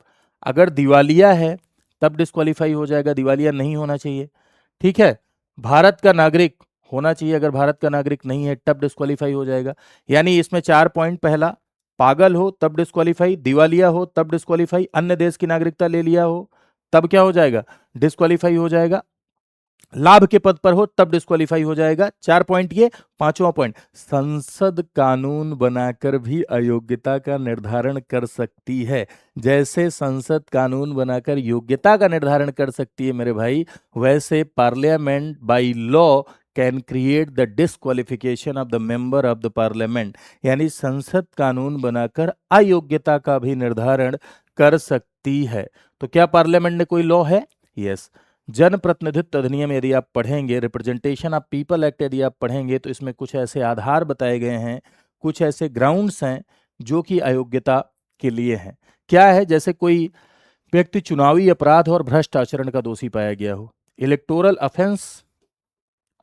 अगर दिवालिया है तब डिस्क्वालीफाई हो जाएगा, दिवालिया नहीं होना चाहिए। ठीक है। भारत का नागरिक होना चाहिए, अगर भारत का नागरिक नहीं है तब डिस्क्वालीफाई हो जाएगा। यानी इसमें 4 पॉइंट, पहला पागल हो तब डिस्क्वालीफाई, दिवालिया हो तब डिस्क्वालीफाई, अन्य देश की नागरिकता ले लिया हो तब क्या हो जाएगा? डिस्क्वालीफाई हो जाएगा। लाभ के पद पर हो तब डिस्क्वालीफाई हो जाएगा। 4 पॉइंट ये। 5वां पॉइंट, संसद कानून बनाकर भी अयोग्यता का निर्धारण कर सकती है। जैसे संसद कानून बनाकर योग्यता का निर्धारण कर सकती है मेरे भाई, वैसे parliament by law can create the disqualification of the member of the parliament, यानी संसद कानून बनाकर अयोग्यता का भी निर्धारण कर सकती है। तो क्या पार्लियामेंट में कोई लॉ है? यस। जन प्रतिनिधित्व अधिनियम यदि आप पढ़ेंगे, रिप्रेजेंटेशन ऑफ पीपल एक्ट यदि आप पढ़ेंगे, तो इसमें कुछ ऐसे आधार बताए गए हैं, कुछ ऐसे ग्राउंड्स हैं जो कि अयोग्यता के लिए हैं। क्या है? जैसे कोई व्यक्ति चुनावी अपराध और भ्रष्ट आचरण का दोषी पाया गया हो, इलेक्टोरल ऑफेंस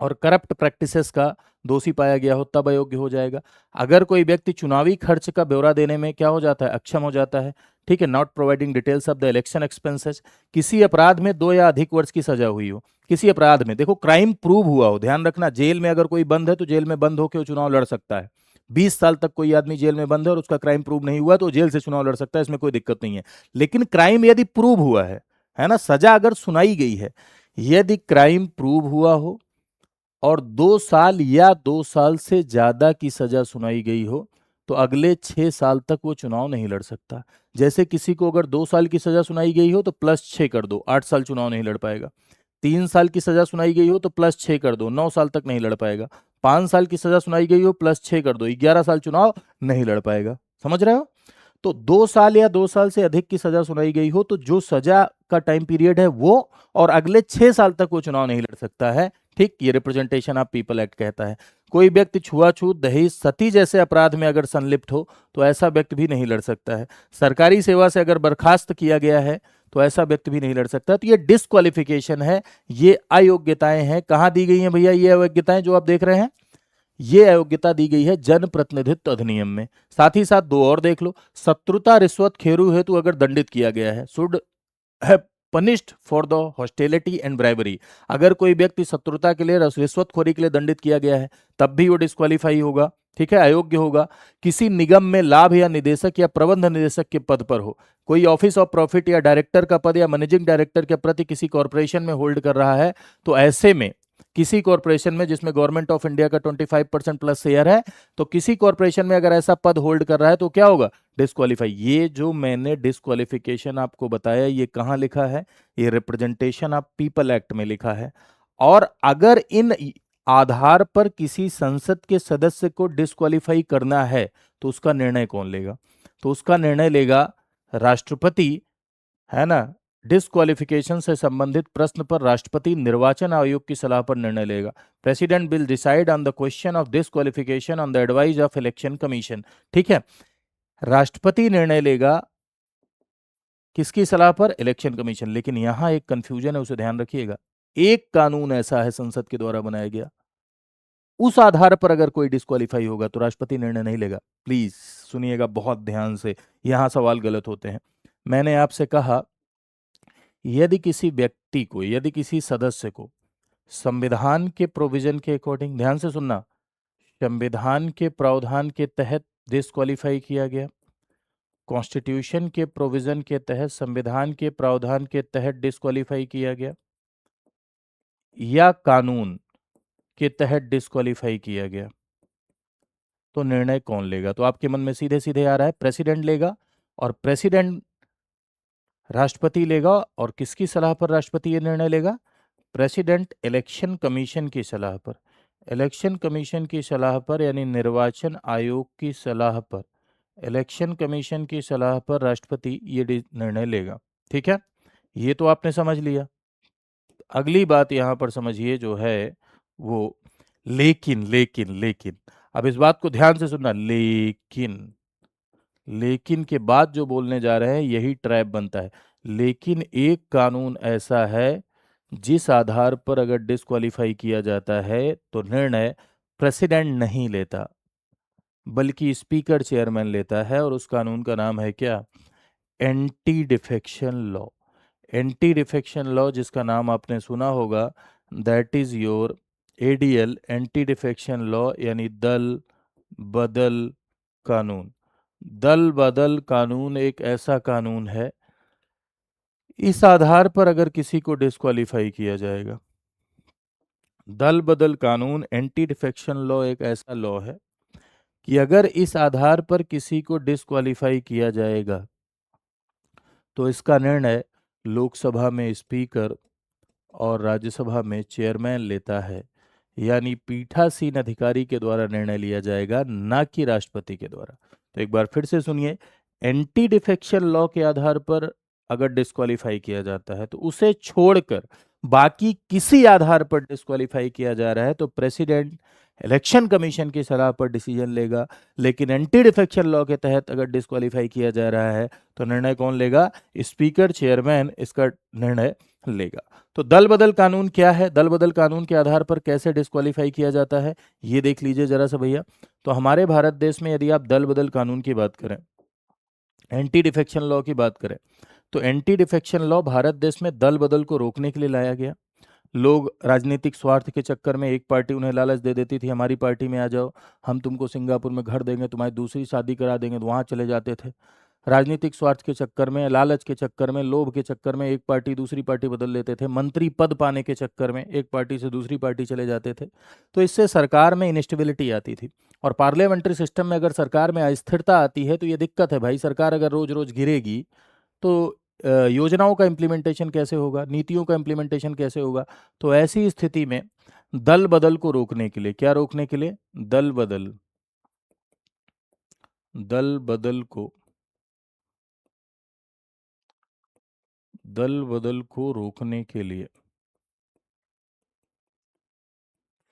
और करप्ट प्रैक्टिसेस का दोषी पाया गया हो, तब अयोग्य हो जाएगा। अगर कोई व्यक्ति चुनावी खर्च का ब्यौरा देने में क्या हो जाता है? अक्षम हो जाता है। ठीक है, not providing details of the election expenses. किसी अपराध में 2 या अधिक वर्ष की सजा हुई हो, किसी अपराध में, देखो क्राइम प्रूव हुआ हो, ध्यान रखना, जेल में अगर कोई बंद है तो जेल में बंद होकर वो चुनाव लड़ सकता है। 20 साल तक कोई आदमी जेल में बंद है और उसका क्राइम प्रूव नहीं हुआ तो जेल से चुनाव लड़ सकता है, इसमें कोई दिक्कत नहीं है। लेकिन क्राइम यदि प्रूव हुआ है ना, सजा अगर सुनाई गई है, यदि क्राइम प्रूव हुआ हो और 2 साल या 2 साल से ज्यादा की सजा सुनाई गई हो, तो अगले 6 साल तक वो चुनाव नहीं लड़ सकता। जैसे किसी को अगर 2 साल की सजा सुनाई गई हो तो +6 कर दो, 8 साल चुनाव नहीं लड़ पाएगा। 3 साल की सजा सुनाई गई हो तो +6 कर दो, 9 साल तक नहीं लड़ पाएगा। 5 साल की सजा सुनाई गई हो, +6 कर दो, 11 साल चुनाव नहीं लड़ पाएगा। समझ रहे हो? तो 2 साल या 2 साल से अधिक की सजा सुनाई गई हो तो जो सजा का टाइम पीरियड है वो, और अगले 6 साल तक वो चुनाव नहीं लड़ सकता है। ठीक, ये रिप्रेजेंटेशन ऑफ पीपल एक्ट कहता है। कोई व्यक्ति छुआछूत, दहेज, सती जैसे अपराध में अगर संलिप्त हो तो ऐसा व्यक्ति भी नहीं लड़ सकता है। सरकारी सेवा से अगर बर्खास्त किया गया है तो ऐसा व्यक्ति भी नहीं लड़ सकता। तो ये डिस्क्वालिफिकेशन है, ये अयोग्यताएं हैं। कहां दी गई हैं भैया ये अयोग्यताएं जो आप देख रहे हैं? ये अयोग्यता दी गई है जन प्रतिनिधित्व अधिनियम में। साथ ही साथ 2 और देख लो, शत्रुता, रिश्वत, खेरू हेतु अगर दंडित किया गया है, should have punished for the hostility and bribery. अगर कोई व्यक्ति शत्रुता के लिए, रिश्वतखोरी के लिए दंडित किया गया है, तब भी वो डिस्क्वालीफाई होगा। ठीक है, अयोग्य होगा। किसी निगम में लाभ या निदेशक या प्रबंध निदेशक के पद पर हो, कोई ऑफिस ऑफ प्रॉफिट या डायरेक्टर का पद या मैनेजिंग डायरेक्टर के प्रति किसी कॉर्पोरेशन में होल्ड कर रहा है, तो ऐसे में किसी कॉर्पोरेशन में जिसमें गवर्नमेंट ऑफ इंडिया का 25% प्लस शेयर है, तो किसी कॉर्पोरेशन में अगर ऐसा पद होल्ड कर रहा है तो क्या होगा? डिस्क्वालीफाई। ये जो मैंने डिस्क्वालिफिकेशन आपको बताया, ये कहां लिखा है? ये रिप्रेजेंटेशन ऑफ पीपल एक्ट में लिखा है। और अगर इन आधार पर किसी संसद के सदस्य को डिस्क्वालीफाई करना है तो उसका निर्णय कौन लेगा? तो उसका निर्णय लेगा राष्ट्रपति, है ना। डिस्क्वालिफिकेशन से संबंधित प्रश्न पर राष्ट्रपति निर्वाचन आयोग की सलाह पर निर्णय लेगा। President will decide on the question of disqualification on the advice of election commission. ठीक है, राष्ट्रपति निर्णय लेगा किसकी सलाह पर? Election commission. लेकिन यहां एक कंफ्यूजन है, उसे ध्यान रखिएगा। एक कानून ऐसा है संसद के द्वारा बनाया गया, उस आधार पर अगर कोई डिस्क्वालीफाई होगा तो राष्ट्रपति निर्णय नहीं लेगा। प्लीज सुनिएगा बहुत ध्यान से, यहां सवाल गलत होते हैं। मैंने आपसे कहा, यदि किसी व्यक्ति को, यदि किसी सदस्य को संविधान के प्रोविजन के अकॉर्डिंग, ध्यान से सुनना, संविधान के प्रावधान के तहत डिस्क्वालीफाई किया गया, कॉन्स्टिट्यूशन के प्रोविजन के तहत, संविधान के प्रावधान के तहत डिस्क्वालीफाई किया गया, या कानून के तहत डिस्क्वालीफाई किया गया, तो निर्णय कौन लेगा? तो आपके मन में सीधे सीधे आ रहा है प्रेसिडेंट लेगा, और प्रेसिडेंट राष्ट्रपति लेगा। और किसकी सलाह पर राष्ट्रपति ये निर्णय लेगा? प्रेसिडेंट इलेक्शन कमीशन की सलाह पर। इलेक्शन कमीशन की सलाह पर, यानी निर्वाचन आयोग की सलाह पर, इलेक्शन कमीशन की सलाह पर राष्ट्रपति ये निर्णय लेगा। ठीक है, ये तो आपने समझ लिया। अगली बात यहां पर समझिए जो है वो लेकिन, लेकिन, लेकिन, अब इस बात को ध्यान से सुनना, लेकिन, लेकिन के बाद जो बोलने जा रहे हैं यही ट्रैप बनता है। लेकिन एक कानून ऐसा है जिस आधार पर अगर डिस्क्वालीफाई किया जाता है तो निर्णय प्रेसिडेंट नहीं लेता, बल्कि स्पीकर चेयरमैन लेता है, और उस कानून का नाम है क्या? Anti defection law. Anti defection law, जिसका नाम आपने सुना होगा, that is your ADL, anti defection law, यानी दल बदल कानून। दल बदल कानून एक ऐसा कानून है, इस आधार पर अगर किसी को डिस्क्वालीफाई किया जाएगा दल बदल कानून, एंटी डिफेक्शन लॉ एक ऐसा लॉ है कि अगर इस आधार पर किसी को डिस्क्वालीफाई किया जाएगा तो इसका निर्णय लोकसभा में स्पीकर और राज्यसभा में चेयरमैन लेता है, यानी पीठासीन अधिकारी के द्वारा निर्णय लिया जाएगा, ना कि राष्ट्रपति के द्वारा। तो एक बार फिर से सुनिए, एंटी डिफेक्शन लॉ के आधार पर अगर डिस्क्वालीफाई किया जाता है तो उसे छोड़कर बाकी किसी आधार पर डिस्क्वालीफाई किया जा रहा है तो प्रेसिडेंट इलेक्शन कमीशन की सलाह पर डिसीजन लेगा। लेकिन एंटी डिफेक्शन लॉ के तहत अगर डिस्क्वालीफाई किया जा रहा है तो निर्णय कौन लेगा? स्पीकर, चेयरमैन इसका निर्णय लेगा। तो दल बदल कानून क्या है? दल बदल कानून के आधार पर कैसे डिस्क्वालीफाई किया जाता है ये देख लीजिए जरा सा भैया। तो हमारे भारत देश में यदि आप दल बदल कानून की बात करें, एंटी डिफेक्शन लॉ की बात करें, तो एंटी डिफेक्शन लॉ भारत देश में दल बदल को रोकने के लिए लाया गया। लोग राजनीतिक स्वार्थ के चक्कर में, एक पार्टी उन्हें लालच दे देती थी, हमारी पार्टी में आ जाओ, हम तुमको सिंगापुर में घर देंगे, तुम्हारी दूसरी शादी करा देंगे, तो वहाँ चले जाते थे। राजनीतिक स्वार्थ के चक्कर में, लालच के चक्कर में, लोभ के चक्कर में एक पार्टी दूसरी पार्टी बदल लेते थे। मंत्री पद पाने के चक्कर में एक पार्टी से दूसरी पार्टी चले जाते थे। तो इससे सरकार में इनस्टेबिलिटी आती थी। और पार्लियामेंट्री सिस्टम में अगर सरकार में अस्थिरता आती है तो ये दिक्कत है भाई। सरकार अगर रोज रोज गिरेगी तो योजनाओं का इम्प्लीमेंटेशन कैसे होगा, नीतियों का इम्प्लीमेंटेशन कैसे होगा? तो ऐसी स्थिति में दल बदल को रोकने के लिए, क्या रोकने के लिए? दल बदल, दल बदल को, दल बदल को रोकने के लिए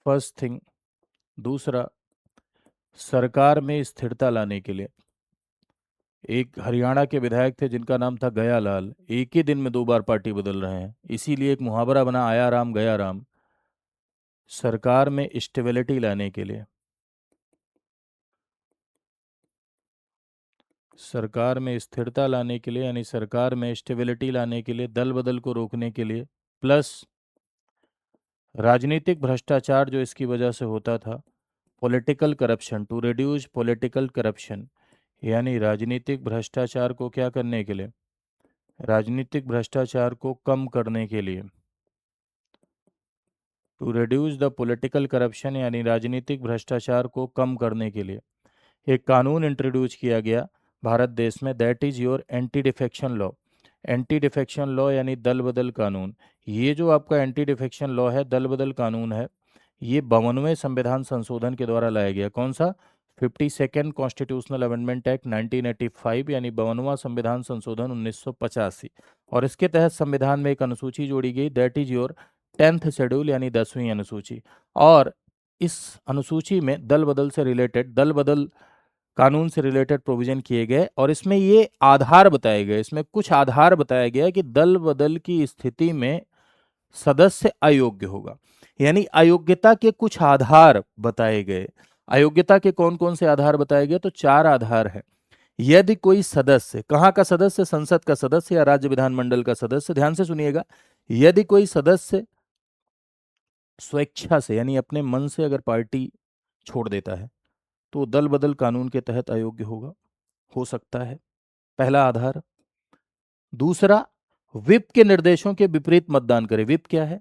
फर्स्ट थिंग, दूसरा सरकार में स्थिरता लाने के लिए। एक हरियाणा के विधायक थे जिनका नाम था गया लाल, एक ही दिन में 2 बार पार्टी बदल रहे हैं, इसीलिए एक मुहावरा बना, आया राम गया राम। सरकार में स्टेबिलिटी लाने के लिए, सरकार में स्थिरता लाने के लिए, यानी सरकार में स्टेबिलिटी लाने के लिए, दल बदल को रोकने के लिए, प्लस राजनीतिक भ्रष्टाचार जो इसकी वजह से होता था, political corruption, to reduce political corruption, यानी राजनीतिक भ्रष्टाचार को क्या करने के लिए? राजनीतिक भ्रष्टाचार को कम करने के लिए, to reduce the political corruption, यानी राजनीतिक भ्रष्टाचार को कम करने के लिए एक कानून इंट्रोड्यूस किया गया भारत देश में, that is your anti defection law. Anti defection law यानी दल बदल कानून। ये जो आपका एंटी डिफेक्शन लॉ है, दल बदल कानून है, ये 52वें संविधान संशोधन के द्वारा लाया गया। कौन सा? 52nd कॉन्स्टिट्यूशनल अमेंडमेंट एक्ट 1985, यानी 52वां संविधान संशोधन 1985। और इसके तहत संविधान में एक अनुसूची जोड़ी गई, that is your 10th schedule, यानी 10वीं अनुसूची। और इस अनुसूची में दल बदल से रिलेटेड, दल बदल कानून से रिलेटेड प्रोविजन किए गए और इसमें ये आधार बताए गए, इसमें कुछ आधार बताया गया कि दल बदल की स्थिति में सदस्य अयोग्य होगा, यानी अयोग्यता के कुछ आधार बताए गए। अयोग्यता के कौन कौन से आधार बताए गए? तो 4 आधार है। यदि कोई सदस्य, कहाँ का सदस्य? संसद का सदस्य या राज्य विधानमंडल का सदस्य, ध्यान से सुनिएगा, यदि कोई सदस्य स्वेच्छा से यानी अपने मन से अगर पार्टी छोड़ देता है तो दल बदल कानून के तहत अयोग्य होगा, हो सकता है, पहला आधार। दूसरा, विप के निर्देशों के विपरीत मतदान करे। विप क्या है?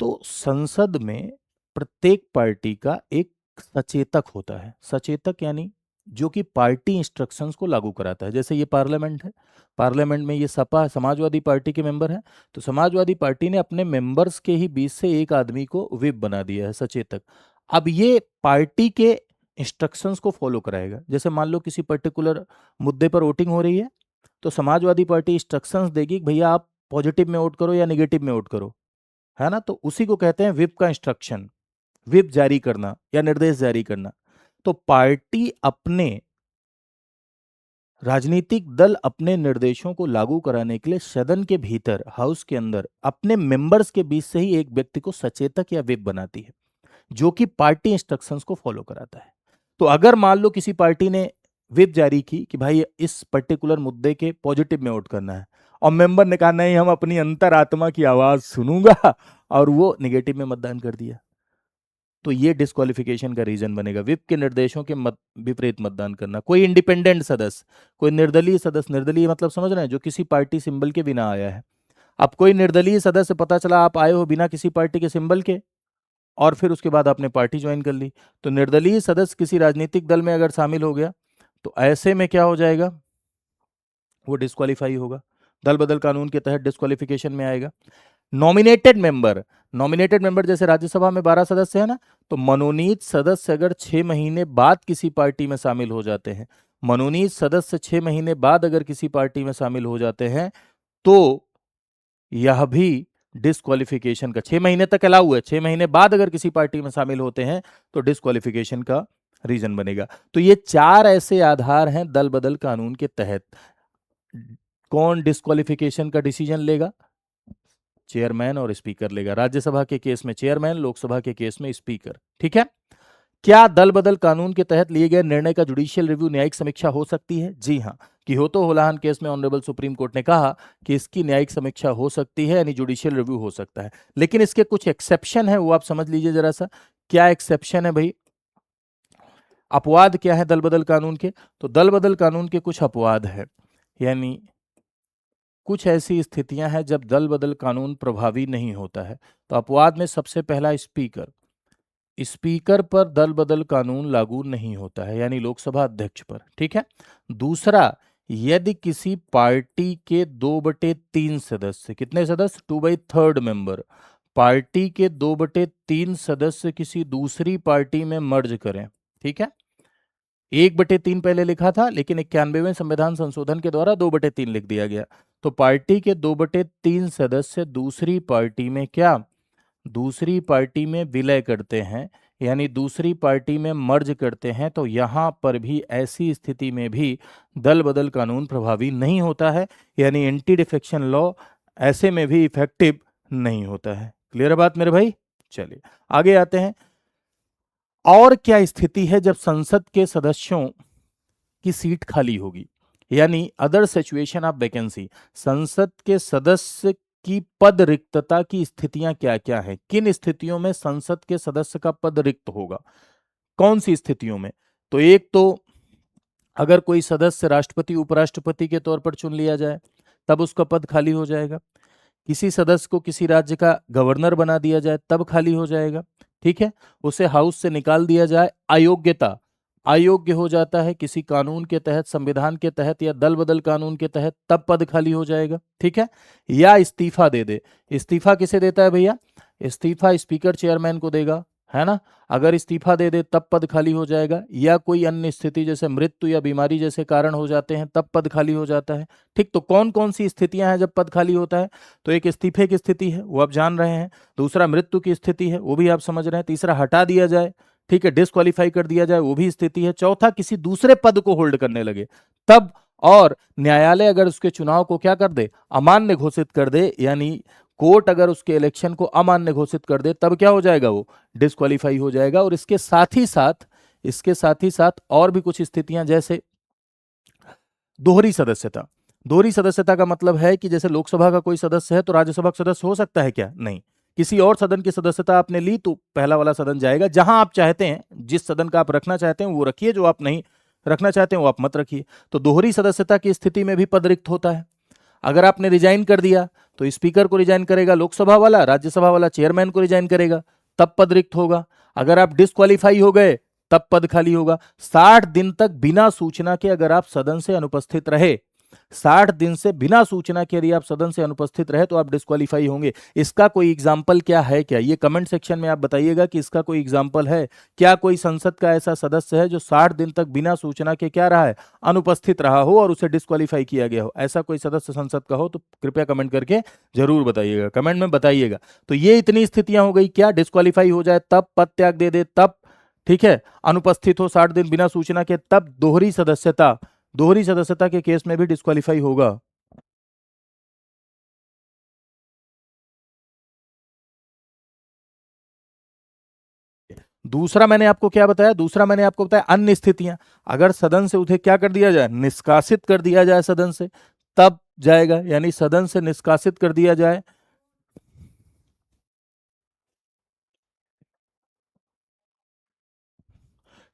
तो संसद में प्रत्येक पार्टी का एक सचेतक होता है। सचेतक यानी जो कि पार्टी इंस्ट्रक्शंस को लागू कराता है। जैसे ये पार्लियामेंट है, पार्लियामेंट में ये सपा समाजवादी पार्टी के मेंबर हैं, तो समाजवादी पार्टी ने अपने मेंबर्स के ही बीच से एक आदमी को विप बना दिया है, सचेतक। अब ये पार्टी के इंस्ट्रक्शंस को फॉलो कराएगा। जैसे मान लो किसी पर्टिकुलर मुद्दे पर वोटिंग हो रही है, तो समाजवादी पार्टी इंस्ट्रक्शंस देगी कि भैया आप पॉजिटिव में वोट करो या निगेटिव में वोट करो, है ना? तो उसी को कहते हैं व्हिप का इंस्ट्रक्शन, व्हिप जारी करना या निर्देश जारी करना। तो पार्टी अपने, राजनीतिक दल अपने निर्देशों को लागू कराने के लिए सदन के भीतर, हाउस के अंदर अपने मेंबर्स के बीच से ही एक व्यक्ति को सचेतक या व्हिप बनाती है, जो कि पार्टी इंस्ट्रक्शंस को फॉलो कराता है। तो अगर मान लो किसी पार्टी ने व्हिप जारी की कि भाई इस पर्टिकुलर मुद्दे के पॉजिटिव में वोट करना है, और मेंबर ने कहा नहीं हम अपनी अंतरात्मा की आवाज सुनूंगा, और वो निगेटिव में मतदान कर दिया, तो ये डिस्क्वालिफिकेशन का रीजन बनेगा। विप के निर्देशों के विपरीत मतदान करना। कोई इंडिपेंडेंट सदस्य, कोई निर्दलीय सदस्य, निर्दलीय मतलब समझ रहे हैं, जो किसी पार्टी सिंबल के बिना आया है। अब कोई निर्दलीय सदस्य, पता चला आप आए हो बिना किसी पार्टी के सिंबल के, और फिर उसके बाद आपने पार्टी ज्वाइन कर ली। तो निर्दलीय सदस्य किसी राजनीतिक दल में अगर शामिल हो गया तो ऐसे में क्या हो जाएगा, वो डिस्क्वालीफाई होगा, दल बदल कानून के तहत डिस्क्वालिफिकेशन में आएगा। नॉमिनेटेड मेंबर जैसे राज्यसभा में 12 सदस्य है ना, तो मनोनीत सदस्य अगर 6 महीने बाद किसी पार्टी में शामिल हो जाते हैं, मनोनीत सदस्य 6 महीने बाद अगर किसी पार्टी में शामिल हो जाते हैं तो यह भी डिस्क्वालिफिकेशन का, 6 महीने तक अलाउ है, 6 महीने बाद अगर किसी पार्टी में शामिल होते हैं तो डिस्क्वालिफिकेशन का रीजन बनेगा। तो ये 4 ऐसे आधार हैं दल बदल कानून के तहत। कौन डिस्क्वालिफिकेशन का डिसीजन लेगा? चेयरमैन और स्पीकर लेगा। राज्यसभा के केस में चेयरमैन, लोकसभा के केस में स्पीकर। ठीक है। क्या दल बदल कानून के तहत लिए गए निर्णय का जुडिशियल रिव्यू, न्यायिक समीक्षा हो सकती है? जी हाँ। किहोतो होलाहन केस में ऑनरेबल सुप्रीम कोर्ट ने कहा कि इसकी न्यायिक समीक्षा हो सकती है, यानी जुडिशियल रिव्यू हो सकता है। लेकिन इसके कुछ एक्सेप्शन है, वो आप समझ लीजिए जरा सा। क्या एक्सेप्शन है भाई? अपवाद क्या है दल बदल कानून के? तो दल बदल कानून के कुछ अपवाद है, यानी कुछ ऐसी स्थितियां हैं जब दल बदल कानून प्रभावी नहीं होता है। तो अपवाद में सबसे पहला स्पीकर, स्पीकर पर दल बदल कानून लागू नहीं होता है, यानी लोकसभा अध्यक्ष पर। ठीक है। दूसरा, यदि किसी पार्टी के 2/3 सदस्य, कितने सदस्य? 2/3 मेंबर, पार्टी के 2/3 सदस्य किसी दूसरी पार्टी में मर्ज करें। ठीक है। 1/3 पहले लिखा था, लेकिन 91वें संविधान संशोधन के द्वारा 2/3 लिख दिया गया। तो पार्टी के 2/3 सदस्य दूसरी पार्टी में क्या, दूसरी पार्टी में विलय करते हैं, यानी दूसरी पार्टी में मर्ज करते हैं, तो यहां पर भी ऐसी स्थिति में भी दल बदल कानून प्रभावी नहीं होता है, यानी एंटी डिफेक्शन लॉ ऐसे में भी इफेक्टिव नहीं होता है। क्लियर है बात मेरे भाई? चलिए आगे आते हैं। और क्या स्थिति है जब संसद के सदस्यों की सीट खाली होगी, यानी अदर सिचुएशन ऑफ वैकेंसी, संसद के सदस्य की पद रिक्तता की स्थितियां क्या क्या है, किन स्थितियों में संसद के सदस्य का पद रिक्त होगा, कौन सी स्थितियों में? तो एक तो अगर कोई सदस्य राष्ट्रपति उपराष्ट्रपति के तौर पर चुन लिया जाए तब उसका पद खाली हो जाएगा। किसी सदस्य को किसी राज्य का गवर्नर बना दिया जाए तब खाली हो जाएगा। ठीक है। उसे हाउस से निकाल दिया जाए, अयोग्यता, अयोग्य हो जाता है किसी कानून के तहत, संविधान के तहत या दल बदल कानून के तहत, तब पद खाली हो जाएगा। ठीक है। या इस्तीफा दे दे। इस्तीफा किसे देता है भैया? इस्तीफा स्पीकर चेयरमैन को देगा, है ना। अगर इस्तीफा दे दे तब पद खाली हो जाएगा, या कोई अन्य स्थिति जैसे मृत्यु या बीमारी जैसे कारण हो जाते हैं तब पद खाली हो जाता है। ठीक। तो कौन कौन सी स्थितियां हैं जब पद खाली होता है? तो एक इस्तीफे की स्थिति है, वो आप जान रहे हैं। दूसरा मृत्यु की स्थिति है, वो भी आप समझ रहे हैं। तीसरा हटा दिया जाए, ठीक है, डिस्क्वालीफाई कर दिया जाए, वो भी स्थिति है। चौथा किसी दूसरे पद को होल्ड करने लगे तब, और न्यायालय अगर उसके चुनाव को क्या कर दे, अमान्य घोषित कर दे, यानी कोर्ट अगर उसके इलेक्शन को अमान्य घोषित कर दे, तब क्या हो जाएगा, वो डिस्क्वालीफाई हो जाएगा। और इसके साथ ही साथ और भी कुछ स्थितियां, जैसे दोहरी सदस्यता। दोहरी सदस्यता का मतलब है कि जैसे लोकसभा का कोई सदस्य है तो राज्यसभा का सदस्य हो सकता है क्या? नहीं। किसी और सदन की सदस्यता आपने ली तो पहला वाला सदन जाएगा। जहां आप चाहते हैं, जिस सदन का आप रखना चाहते हैं वो रखिए, जो आप नहीं रखना चाहते हैं वो आप मत रखिए। तो दोहरी सदस्यता की स्थिति में भी पद रिक्त होता है। अगर आपने रिजाइन कर दिया तो स्पीकर को रिजाइन करेगा लोकसभा वाला, राज्यसभा वाला चेयरमैन को रिजाइन करेगा, तब पद रिक्त होगा। अगर आप डिस्क्वालीफाई हो गए तब पद खाली होगा। 60 दिन तक बिना सूचना के अगर आप सदन से अनुपस्थित रहे, 60 दिन से बिना सूचना के यदि आप सदन से अनुपस्थित रहे तो आप डिस्क्वालीफाई होंगे। इसका कोई एग्जाम्पल क्या है क्या? ये कमेंट सेक्शन में आप बताइएगा कि इसका कोई एग्जाम्पल है क्या? कोई संसद का ऐसा सदस्य है जो 60 दिन तक बिना सूचना के क्या रहा है, अनुपस्थित रहा हो और उसे डिस्क्वालीफाई किया गया हो? ऐसा कोई सदस्य संसद का हो तो कृपया कमेंट करके जरूर बताइएगा, कमेंट में बताइएगा। तो ये इतनी स्थितियां हो गई, क्या डिस्क्वालीफाई हो जाए तब, पद त्याग दे दे तब, ठीक है, अनुपस्थित हो 60 दिन बिना सूचना के तब, दोहरी सदस्यता के केस में भी डिस्क्वालीफाई होगा। दूसरा मैंने आपको क्या बताया? दूसरा मैंने आपको बताया अन्य स्थितियां। अगर सदन से उसे क्या कर दिया जाए, निष्कासित कर दिया जाए सदन से, तब जाएगा, यानी सदन से निष्कासित कर दिया जाए,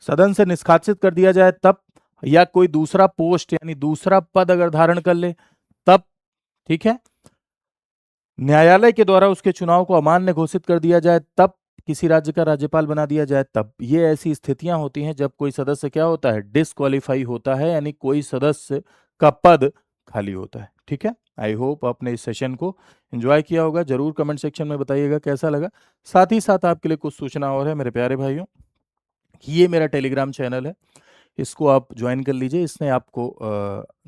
सदन से निष्कासित कर दिया जाए तब, या कोई दूसरा पोस्ट यानी दूसरा पद अगर धारण कर ले तब, ठीक है, न्यायालय के द्वारा उसके चुनाव को अमान्य घोषित कर दिया जाए तब, किसी राज्य का राज्यपाल बना दिया जाए तब। ये ऐसी स्थितियां होती हैं जब कोई सदस्य क्या होता है, डिसक्वालीफाई होता है, यानी कोई सदस्य का पद खाली होता है। ठीक है, आई होप आपने इस सेशन को एंजॉय किया होगा। जरूर कमेंट सेक्शन में बताइएगा कैसा लगा। साथ ही साथ आपके लिए कुछ सूचना और है मेरे प्यारे भाइयों, ये मेरा टेलीग्राम चैनल है, इसको आप ज्वाइन कर लीजिए। इसमें आपको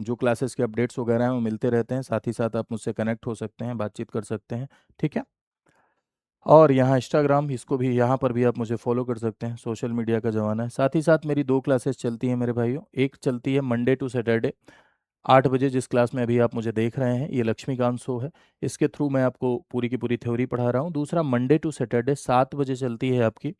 जो क्लासेस के अपडेट्स वगैरह हैं वो मिलते रहते हैं। साथ ही साथ आप मुझसे कनेक्ट हो सकते हैं, बातचीत कर सकते हैं। ठीक है, और यहाँ इंस्टाग्राम, इसको भी, यहाँ पर भी आप मुझे फॉलो कर सकते हैं। सोशल मीडिया का ज़माना है। साथ ही साथ मेरी दो क्लासेस चलती हैं मेरे भाइयों। एक चलती है मंडे टू सैटरडे 8 बजे, जिस क्लास में अभी आप मुझे देख रहे हैं, ये लक्ष्मीकांत शो है। इसके थ्रू मैं आपको पूरी की पूरी थ्योरी पढ़ा रहा हूँ। दूसरा मंडे टू सैटरडे 7 बजे चलती है आपकी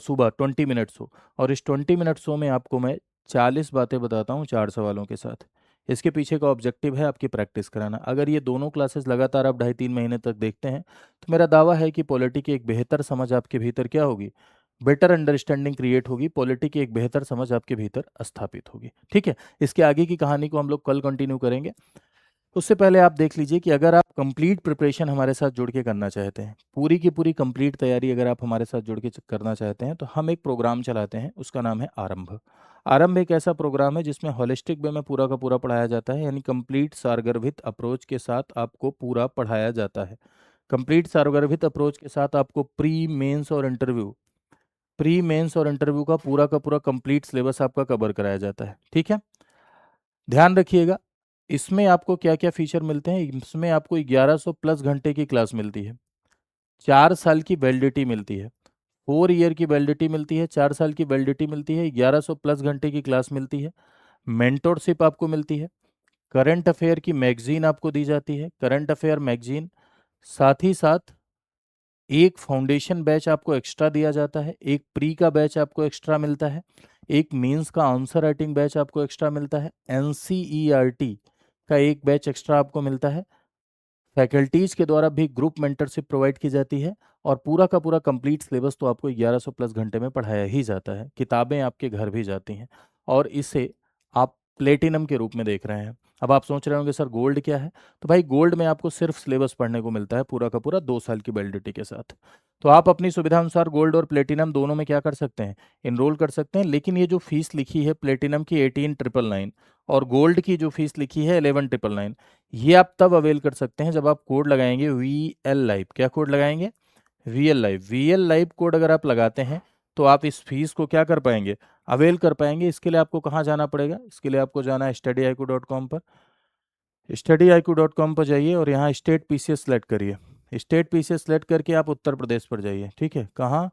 सुबह 20 मिनट शो। और इस 20 मिनट शो में आपको मैं 40 बातें बताता हूँ 4 सवालों के साथ। इसके पीछे का ऑब्जेक्टिव है आपकी प्रैक्टिस कराना। अगर ये दोनों क्लासेस लगातार आप 2.5-3 महीने तक देखते हैं तो मेरा दावा है कि पॉलिटी की एक बेहतर समझ आपके भीतर क्या होगी, बेटर अंडरस्टैंडिंग क्रिएट होगी। पॉलिटी की एक बेहतर समझ आपके भीतर स्थापित होगी। ठीक है, इसके आगे की कहानी को हम लोग कल कंटिन्यू करेंगे। उससे पहले आप देख लीजिए कि अगर आप कंप्लीट प्रिपरेशन हमारे साथ जुड़ के करना चाहते हैं, पूरी की पूरी कंप्लीट तैयारी अगर आप हमारे साथ जुड़ के करना चाहते हैं, तो हम एक प्रोग्राम चलाते हैं, उसका नाम है आरंभ। आरंभ एक ऐसा प्रोग्राम है जिसमें होलिस्टिक वे में पूरा का पूरा पढ़ाया जाता है, यानी कंप्लीट सारगर्भित अप्रोच के साथ आपको पूरा पढ़ाया जाता है। कंप्लीट सारगर्भित अप्रोच के साथ आपको प्री मेंस और इंटरव्यू का पूरा कंप्लीट सिलेबस आपका कवर कराया जाता है। ठीक है, ध्यान रखिएगा। इसमें आपको क्या क्या फीचर मिलते हैं, इसमें आपको 1100 प्लस घंटे की क्लास मिलती है, 4 साल की वैलिडिटी मिलती है, 4 ईयर की वैलिडिटी मिलती है, 4 साल की वैलिडिटी मिलती है, 1100 प्लस घंटे की क्लास मिलती है, मेंटोरशिप आपको मिलती है, करंट अफेयर की मैगजीन आपको दी जाती है, करंट अफेयर मैगजीन। साथ ही साथ एक फाउंडेशन बैच आपको एक्स्ट्रा दिया जाता है, एक प्री का बैच आपको एक्स्ट्रा मिलता है, एक मेंस का आंसर राइटिंग बैच आपको एक्स्ट्रा मिलता है, एनसीईआरटी का एक बैच एक्स्ट्रा आपको मिलता है। फैकल्टीज के द्वारा भी ग्रुप मेंटरशिप प्रोवाइड की जाती है। और पूरा का पूरा कंप्लीट सिलेबस तो आपको 1100 प्लस घंटे में पढ़ाया ही जाता है। किताबें आपके घर भी जाती हैं, और इसे आप प्लेटिनम के रूप में देख रहे हैं। अब आप सोच रहे होंगे सर गोल्ड क्या है, तो भाई गोल्ड में आपको सिर्फ सिलेबस पढ़ने को मिलता है पूरा का पूरा 2 साल की वैलिडिटी के साथ। तो आप अपनी सुविधा अनुसार गोल्ड और प्लेटिनम दोनों में क्या कर सकते हैं, इनरोल कर सकते हैं। लेकिन ये जो फीस लिखी है प्लेटिनम की 18,999 और गोल्ड की जो फीस लिखी है 11,999, ये आप तब अवेल कर सकते हैं जब आप कोड लगाएंगे VL Live। क्या कोड लगाएंगे, VL Live। VL Live code अगर आप लगाते हैं तो आप इस फीस को क्या कर पाएंगे, अवेल कर पाएंगे। इसके लिए आपको कहाँ जाना पड़ेगा, इसके लिए आपको जाना है studyiq.com पर। studyiq.com पर जाइए और यहाँ स्टेट PCS सेलेक्ट करिए। स्टेट PCS सेलेक्ट करके आप उत्तर प्रदेश पर जाइए। ठीक है, कहाँ,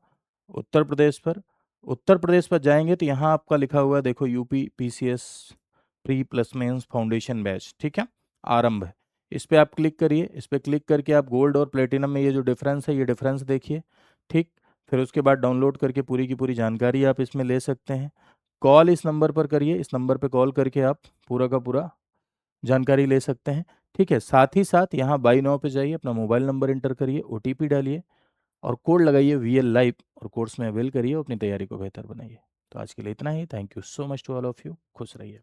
उत्तर प्रदेश पर। उत्तर प्रदेश पर जाएंगे तो यहाँ आपका लिखा हुआ है, देखो, UP PCS pre plus mains foundation batch. ठीक है, आरंभ है, इस पर आप क्लिक करिए। इस पर क्लिक करके आप गोल्ड और प्लेटिनम में ये जो डिफरेंस है, ये डिफरेंस देखिए। ठीक, फिर उसके बाद डाउनलोड करके पूरी की पूरी जानकारी आप इसमें ले सकते हैं। कॉल इस नंबर पर करिए, इस नंबर पर कॉल करके आप पूरा का पूरा जानकारी ले सकते हैं। ठीक है, साथ ही साथ यहाँ बाई नाउ पे जाइए, अपना मोबाइल नंबर इंटर करिए, OTP डालिए और कोड लगाइए VL Live और कोर्स में अवेल करिए, अपनी तैयारी को बेहतर बनाइए। तो आज के लिए इतना ही। Thank you so much to all of you. खुश रहिए।